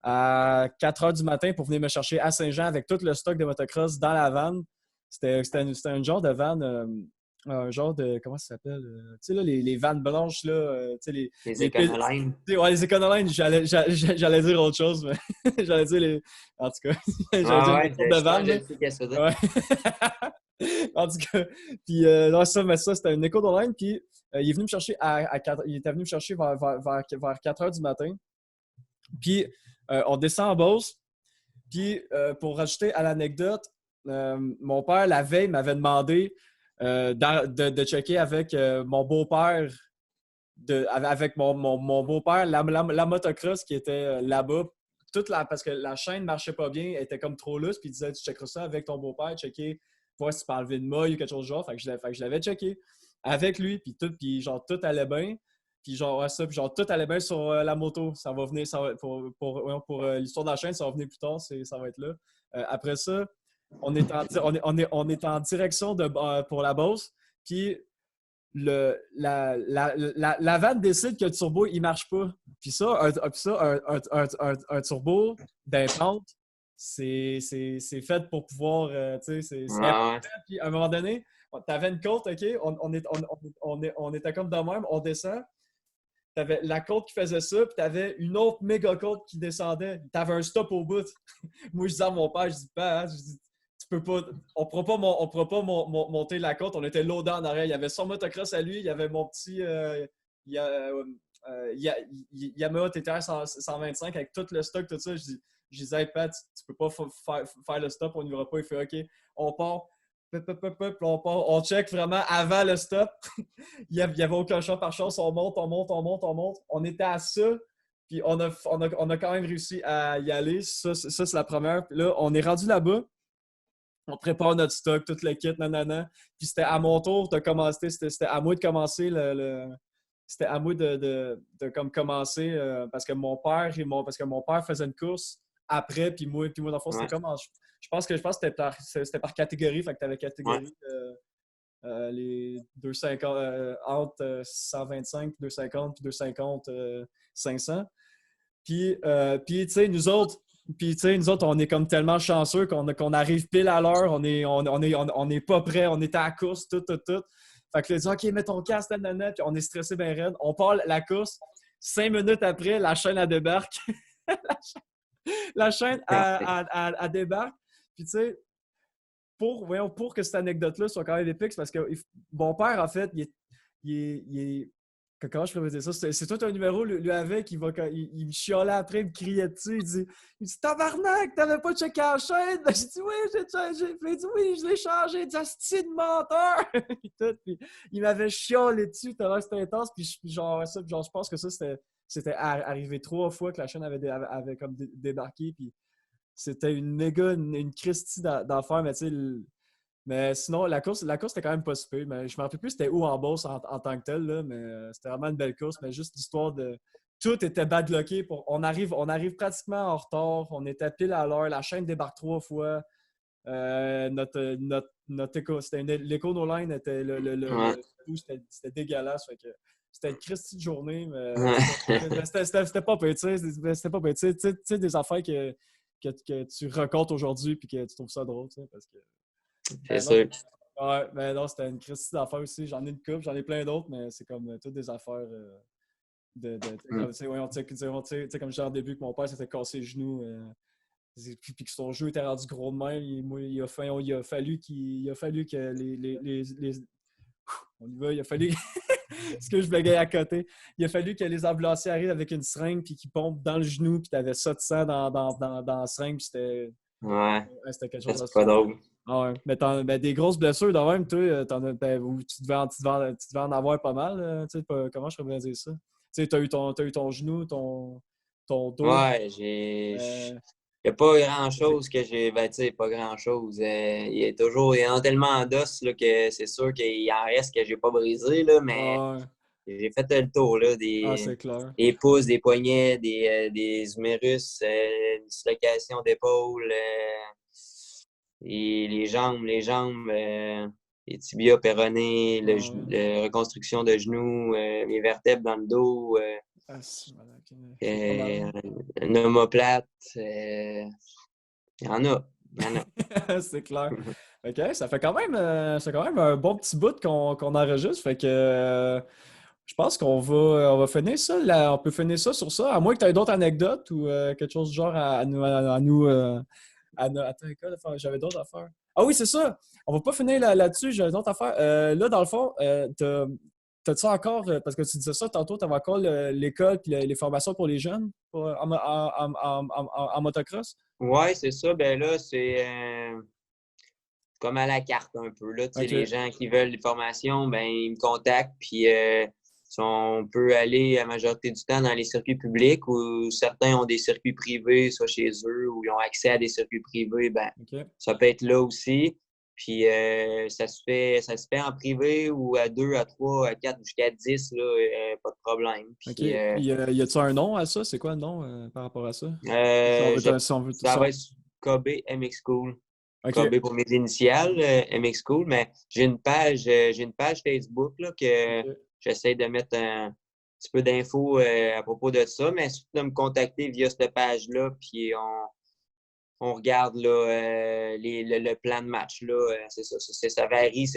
à 4 heures du matin pour venir me chercher à Saint-Jean avec tout le stock de motocross dans la vanne. C'était un genre de vanne, un genre de. Comment ça s'appelle? Tu sais, là, les vannes blanches, là. Tu sais, Les les, pil- Econolines. ouais, les Econoline, j'allais dire autre chose, mais j'allais dire les. En tout cas, j'allais dire Ah une ouais, autre sorte de je pense vanne, que là. je sais qu'est-ce que c'est. Ouais. En tout cas, puis non, mais ça, c'était une écho d'Online. Puis il est venu me chercher il était venu me chercher vers 4 heures du matin. Puis on descend en Beauce. Puis pour rajouter à l'anecdote, mon père, la veille, m'avait demandé de checker avec mon beau-père, avec mon beau-père, la motocross qui était là-bas. Parce que la chaîne ne marchait pas bien, elle était comme trop lousse, puis il disait tu checkeras ça avec ton beau-père, checker, voir si tu peux enlever de maille ou quelque chose du genre. Fait que je l'avais checké avec lui, puis genre tout allait bien. Puis genre, ouais, ça, puis genre tout allait bien sur la moto. Ça va venir, pour l'histoire de la chaîne, ça va venir plus tard, ça va être là. Après ça, on est en direction pour la Beauce, puis la vanne décide que le turbo, il marche pas. Puis ça, un turbo d'un pente, c'est fait pour pouvoir, tu sais, c'est Ouais, important. Puis à un moment donné, t'avais une côte, OK? On était comme de même, on descend. T'avais la côte qui faisait ça, puis t'avais une autre méga côte qui descendait. T'avais un stop au bout. Moi, je disais à mon père, je dis pas, hein, je dis, tu peux pas, on pourra pas monter la côte. On était loadé en arrière. Il y avait son motocross à lui, il y avait mon petit Yamaha TTR 125 avec tout le stock, tout ça. Je disais, hey, Pat, tu peux pas faire le stop, on n'y va pas. Il fait, OK, on part. On check vraiment avant le stop. Il n'y avait aucun champ par chance. On monte, on monte, on monte, on monte. On était à ça. Puis on a quand même réussi à y aller. Ça c'est la première. Puis là, on est rendu là-bas. On prépare notre stock, tout le kit, nanana. Puis c'était à mon tour de commencer. C'était à moi de commencer c'était à moi comme commencer parce que parce que mon père faisait une course après, puis moi dans le fond, c'était ouais, comme je pense que c'était par catégorie. Fait que tu avais ouais. catégorie les 250 entre 125, 250, puis 250, 500. Puis tu sais, nous autres, on est comme tellement chanceux qu'on arrive pile à l'heure, on est pas prêt, on est à la course, tout. Fait que là, dit, OK, mets ton casque, nanana, puis on est stressé bien raide. On part la course. 5 minutes après, la chaîne, elle débarque. La chaîne, elle débarque. Puis tu sais, pour que cette anecdote-là soit quand même épique, c'est parce que mon père, en fait, comment je pourrais dire ça? C'est tout un numéro, lui avec, il me chialait après, il me criait dessus, il dit Tabarnak, t'avais pas checké la chaîne? J'ai dit oui, j'ai changé. Puis il dit oui, je l'ai changé, il dit Asti de menteur! Puis il m'avait chialé dessus, tellement c'était intense, puis genre, je pense que ça, c'était arrivé 3 fois que la chaîne avait comme débarqué, puis c'était une méga, une Christie d'affaires, mais tu sais, mais sinon, la course était quand même pas super. Mais je me rappelle plus c'était où en Beauce en tant que tel, là, mais c'était vraiment une belle course. Mais juste l'histoire de. Tout était badlocké. On arrive pratiquement en retard. On était pile à l'heure. La chaîne débarque 3 fois. Notre écho, l'écho no line était Ouais. c'était dégueulasse. Fait que C'était une Christie de journée, mais c'était pas pire, tu sais. C'était pas pire. Tu sais, des affaires que tu racontes aujourd'hui puis que tu trouves ça drôle, tu sais, parce que... C'est Non, sûr. ouais, mais non, c'était une Christie d'affaires aussi. J'en ai une couple, j'en ai plein d'autres, mais c'est comme toutes des affaires tu sais, voyons, tu sais, comme je disais en début, que mon père s'était cassé les genoux, puis que son jeu était rendu gros de même. Il a fallu que on y va, il a fallu ce que je blaguais à côté. Il a fallu que les ambulanciers arrivent avec une seringue puis qu'ils pompent dans le genou puis t'avais ça de sang dans la seringue puis Ouais, c'était quelque chose c'est d'assez... pas drôle. Ah ouais. Mais des grosses blessures de même, toi, tu devais en avoir pas mal. Tu sais, comment je pourrais dire ça? Tu sais, t'as eu ton genou, ton dos. Ouais, Euh, il n'y a pas grand-chose que j'ai. Ben, tu sais, pas grand-chose. Il y en a tellement d'os là, que c'est sûr qu'il en reste que j'ai pas brisé, là, mais ouais. j'ai fait le tour, là, Ah, c'est clair. des pouces, des poignets, des humérus, une dislocation d'épaule, et les jambes, les tibias péronés, Ouais. la reconstruction de genoux, les vertèbres dans le dos, Ah, c'est malade. C'est pas mal. une omoplate. Il y en a. Il y en a. C'est clair. OK, ça fait quand même un bon petit bout qu'on enregistre. Fait que je pense on va finir ça. On peut finir ça sur ça, à moins que tu aies d'autres anecdotes ou quelque chose du genre attends, quoi, j'avais d'autres affaires. Ah oui, c'est ça. On va pas finir là-dessus. J'avais d'autres affaires. Là, dans le fond, t'as-tu encore, parce que tu disais ça tantôt, tu avais encore l'école et les formations pour les jeunes en motocross? Ouais, c'est ça. Ben là, c'est comme à la carte un peu. Là. Tu sais, les OK. gens qui veulent des formations, ben, ils me contactent. Puis on peut aller la majorité du temps dans les circuits publics ou certains ont des circuits privés, soit chez eux, ou ils ont accès à des circuits privés. Ben, OK. ça peut être là aussi. Puis ça se fait en privé ou à 2, à 3, à 4, jusqu'à 10, là, pas de problème. OK. Puis Puis, y a-tu un nom à ça? C'est quoi le nom par rapport à ça? Si on euh, veut, je, si on veut, ça va être KB MX School. OK. KB pour mes initiales, MX School, mais j'ai une page Facebook là, que OK. j'essaie de mettre un petit peu d'infos à propos de ça, mais surtout de me contacter via cette page-là, puis on regarde là, le plan de match. Là, c'est ça, ça varie,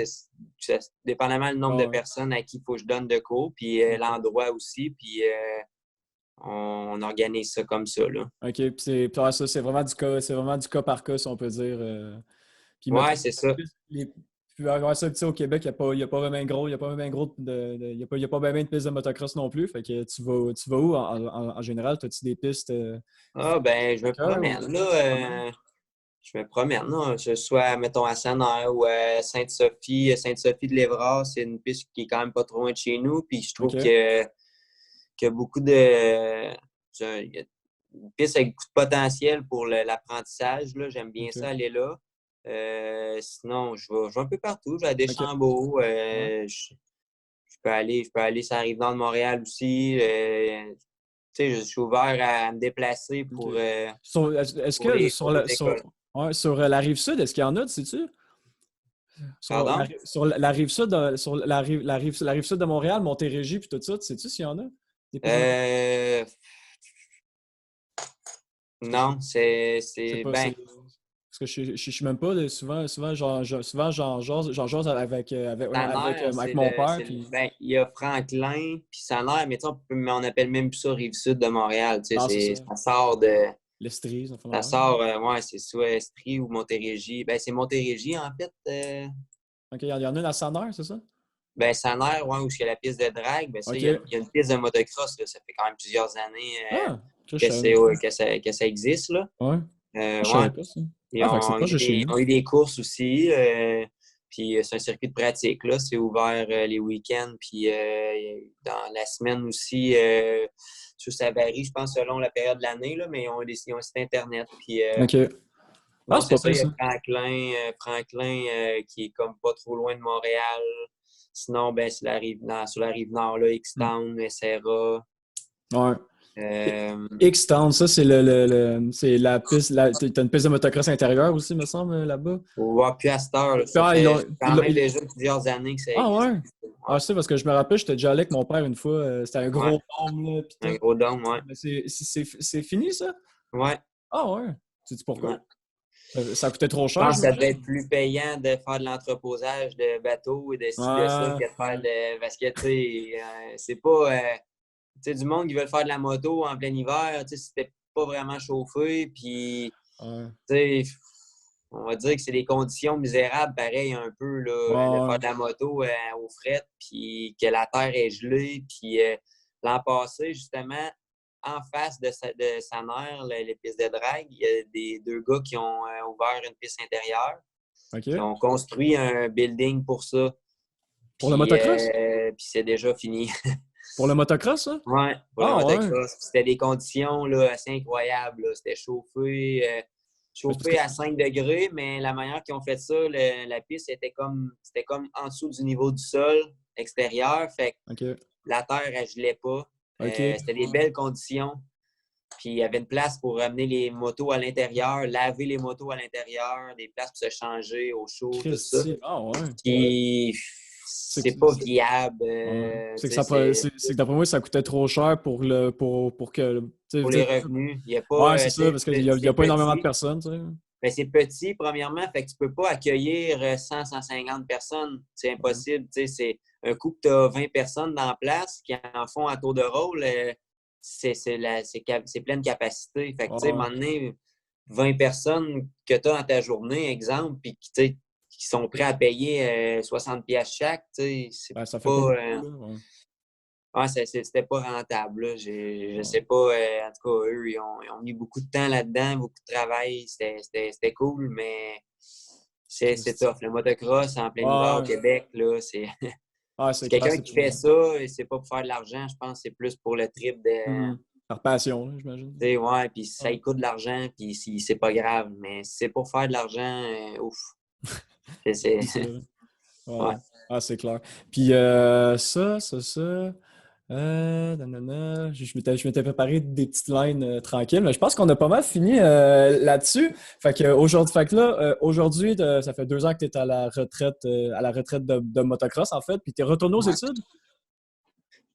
dépendamment du nombre de Ah ouais. personnes à qui il faut que je donne de cours, puis OK. l'endroit aussi, puis on organise ça comme ça. Là. OK. Puis ça, c'est vraiment du cas par cas, si on peut dire. Puis Ouais, mettons, c'est ça. puis avoir ça, tu sais, au Québec, il n'y a pas vraiment gros, il y a pas vraiment gros il y a pas vraiment de pistes de motocross non plus. Fait que tu vas où en général? As-tu des pistes Ah, ben, je me cœur ou promène, là. pas mal? Je me promène, là. Que ce soit, mettons, à Saint-Nair ou à Sainte-Sophie. Sainte-Sophie-de-Lévrard, c'est une piste qui est quand même pas trop loin de chez nous. Puis je trouve OK. qu'il y a beaucoup de... Il y a une piste avec beaucoup de potentiel pour l'apprentissage, là. J'aime bien ça, OK. aller là. Sinon, je vais un peu partout. Je vais à OK. Deschambault. Ouais. Je peux aller sur la Rive-Nord de Montréal aussi. Tu sais, je suis ouvert à me déplacer OK. Est-ce pour que pour les écoles. ouais, sur la rive sud, est-ce qu'il y en a, sais-tu? Pardon? Sur la rive sud sur la rive sud de Montréal, Montérégie, puis tout ça, sais-tu s'il y en a? Des pistes de moto? Euh, Parce que je non, sais c'est pas, ben, parce que je suis même pas, souvent, j'en jase avec C'est mon père, puis... ben, il y a Franklin, puis Saint-Nazaire, mais tu sais, on appelle même plus ça Rive-Sud de Montréal. Tu sais, Non, c'est ça. ça sort de, L'Estrie, ça fait ça mal. sort, ouais, c'est soit Estrie ou Montérégie. Ben, c'est Montérégie, en fait. OK, il y en a une à Saner, c'est ça? Ben, Saint-Nazaire, ouais, où il y a la piste de drague, ben, ça, OK. il y a une piste de motocross, là. Ça fait quand même plusieurs années Ah! Je savais même pas. que ça existe, là. Ouais. Je savais Ouais. pas ça. Ils Ah, fait que c'est proche de chez ils nous. ont eu des courses aussi. Puis c'est un circuit de pratique. Là. C'est ouvert les week-ends. Puis dans la semaine aussi, ça varie, je pense, selon la période de l'année. Là, mais ils ont un site Internet. Puis OK. Ah, non, c'est c'est pas ça. pire, Il y a ça. Franklin qui est comme pas trop loin de Montréal. Sinon, ben, c'est sur la rive nord, là, Hmm. X-Town, Serra. Ouais. X-Town, ça, c'est c'est la piste. T'as une piste de motocross intérieure aussi, me semble, là-bas. On voit plus à cette heure. Là. Ça Ah, fait quand même déjà plusieurs années que ça Ah existe. ouais? Ouais. Ah, je sais, parce que je me rappelle, j'étais déjà allé avec mon père une fois. C'était un Ouais. gros dôme, là, pis Un tout. gros dôme, ouais. Mais c'est fini, ça? Ouais. Ah ouais? Sais-tu Ouais. pourquoi? Ça coûtait trop Je cher, pense que ça devait j'imagine? être plus payant de faire de l'entreposage de bateaux et de ci, de ça, que Ouais. de faire de. Parce que, tu sais, c'est pas. Tu sais, du monde qui veut faire de la moto en plein hiver, tu sais, c'était pas vraiment chauffé. Puis, Ouais. tu sais, on va dire que c'est des conditions misérables, pareil, un peu, là, de Ouais. faire de la moto au fret, puis que la terre est gelée. Puis, l'an passé, justement, en face de sa mère, les pistes de drague, il y a deux gars qui ont ouvert une piste intérieure. Qui OK. ont construit un building pour ça. Pour le Puis, motocross? puis c'est déjà fini. Pour le motocross, ça? Ouais, pour le Ah ouais. motocross. C'était des conditions là, assez incroyables. Là. C'était chauffé, Mais c'est parce que... chauffé à 5 degrés, mais la manière qu'ils ont fait ça, la piste c'était comme en dessous du niveau du sol extérieur. Fait que OK. la terre, elle gelait pas. OK. C'était des belles conditions. Puis il y avait une place pour ramener les motos à l'intérieur, laver les motos à l'intérieur, des places pour se changer au chaud, tout ça. Christy. Ah ouais. Puis C'est c'est pas viable. ouais. C'est que Tu sais, c'est c'est que d'après moi, ça coûtait trop cher pour que. pour les revenus. Il y a Ouais, pas. c'est ça, parce qu'il y C'est a pas énormément de petit. personnes, tu sais. Mais c'est petit, premièrement, fait que tu peux pas accueillir 100, 150 personnes. C'est Ouais. impossible. Tu sais, c'est un coup que tu as 20 personnes dans la place qui en font à tour de rôle, c'est pleine capacité. Fait que, tu sais, à un Ouais. moment donné, 20 personnes que tu as dans ta journée, exemple, puis qui, tu sais, qui sont prêts à payer 60 pièces chaque, tu sais, c'est Ben, ça fait pas pas. beaucoup, là. Ouais. Ouais, c'était pas rentable. Là. Je Ouais. sais pas. En tout cas, eux, ils ont mis beaucoup de temps là-dedans, beaucoup de travail. C'était cool, mais c'est Christy. tough. Le motocross en plein hiver au Ouais. Québec, là, Ah, c'est c'est clair, quelqu'un c'est qui trop. fait ça et c'est pas pour faire de l'argent. Je pense que c'est plus pour le trip de. Mhm. Par passion, là, j'imagine. Tu sais, ouais, puis ça Ouais. lui coûte de l'argent, puis si, c'est pas grave. Mais si c'est pour faire de l'argent, ouf. C'est. C'est ça. Ouais. Ouais. Ah, c'est clair. Puis ça. Nanana. Je m'étais préparé des petites lignes tranquilles, mais je pense qu'on a pas mal fini là-dessus. Fait que là, aujourd'hui, ça fait 2 ans que tu es à la retraite de motocross, en fait, puis tu es retourné aux Ouais. études?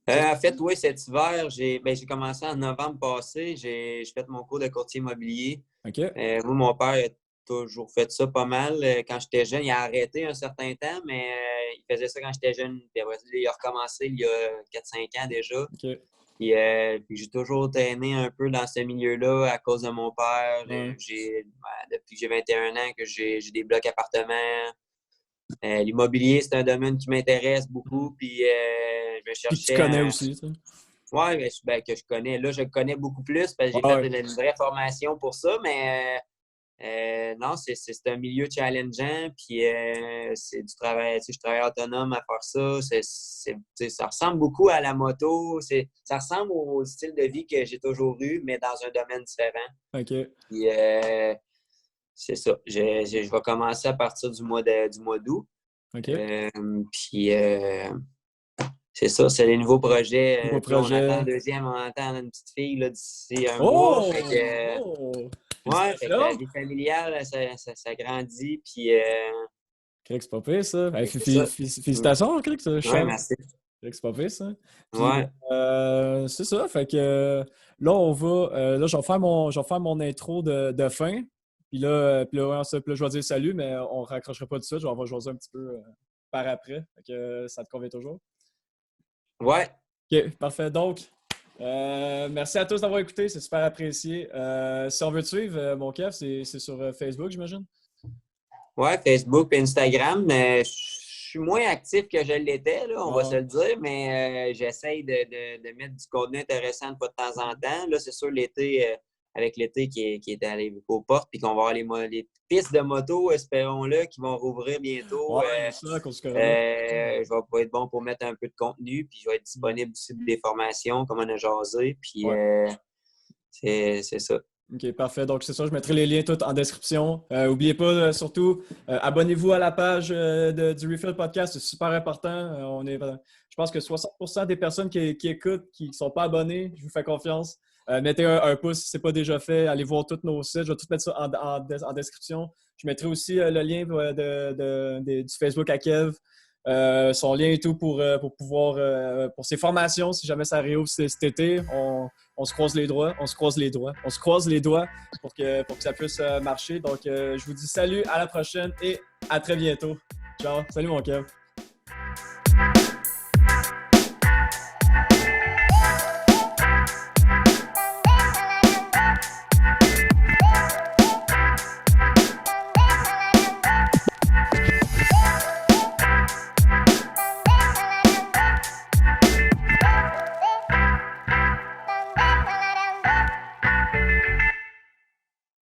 C'est En fait, oui, cet hiver, j'ai commencé en novembre passé. J'ai fait mon cours de courtier immobilier. OK. Moi, mon père a toujours fait ça pas mal. Quand j'étais jeune, il a arrêté un certain temps, mais il faisait ça quand j'étais jeune. Puis après, il a recommencé il y a 4-5 ans déjà. OK. Puis j'ai toujours traîné un peu dans ce milieu-là à cause de mon père. Ouais. Depuis que j'ai 21 ans que j'ai des blocs appartements. L'immobilier, c'est un domaine qui m'intéresse Mhm. beaucoup. Puis je me Puis que tu cherchais connais un. aussi, tu sais. Oui, que je connais. Là, je le connais beaucoup plus parce que j'ai fait Ouais. une vraie formation pour ça, mais non, c'est un milieu challengeant, puis c'est du travail, tu sais, je travaille autonome à faire ça. Tu sais, ça ressemble beaucoup à la moto, ça ressemble au style de vie que j'ai toujours eu, mais dans un domaine différent. OK. Puis c'est ça. Je vais commencer à partir du mois d'août. OK. Puis c'est ça, c'est les nouveaux projets. Nouveau Puis là, on attend un projet. deuxième, on attend une petite fille là, d'ici un mois. Oh! Fait que, Oh! ouais, fait que la Félicitations! vie familiale, ça grandit. Puis Cric, c'est pas pire, ça. Hey, c'est ça. félicitations, Cric, ça, Ouais, Charles. merci. Cric, c'est pas pire, ça. Puis, Ouais. c'est ça. Fait que là, là, je vais faire mon intro de fin. Puis là, ouais, puis là, je vais dire salut, mais on raccrochera pas tout de suite. On va jaser un petit peu par après. Fait que ça te convient toujours? Ouais. OK, parfait. Donc, merci à tous d'avoir écouté. C'est super apprécié. Si on veut te suivre, mon Kev, c'est sur Facebook, j'imagine? Ouais, Facebook et Instagram. Je suis moins actif que je l'étais, là, on va se Ah, le dire, mais j'essaye de mettre du contenu intéressant de fois de temps en temps. Là, c'est sûr, l'été, avec l'été qui est allé aux portes, puis qu'on va avoir les pistes de moto, espérons-le, qui vont rouvrir bientôt. ouais, il y a ça à cause du corona. Je vais pas être bon pour mettre un peu de contenu, puis je vais être disponible aussi pour des formations, comme on a jasé, puis Ouais. c'est ça. OK, parfait. Donc, c'est ça, je mettrai les liens tous en description. N'oubliez pas, surtout, abonnez-vous à la page du Refill Podcast. C'est super important. Je pense que 60% des personnes qui écoutent, qui ne sont pas abonnées, je vous fais confiance. Mettez un pouce si ce n'est pas déjà fait. Allez voir tous nos sites. Je vais tout mettre ça en description. Je mettrai aussi le lien du Facebook à Kev. Son lien et tout pour pouvoir pour ses formations, si jamais ça réouvre cet été, on se croise les doigts, on se croise les doigts pour que ça puisse marcher. Donc, je vous dis salut, à la prochaine et à très bientôt. Ciao, salut mon Kev.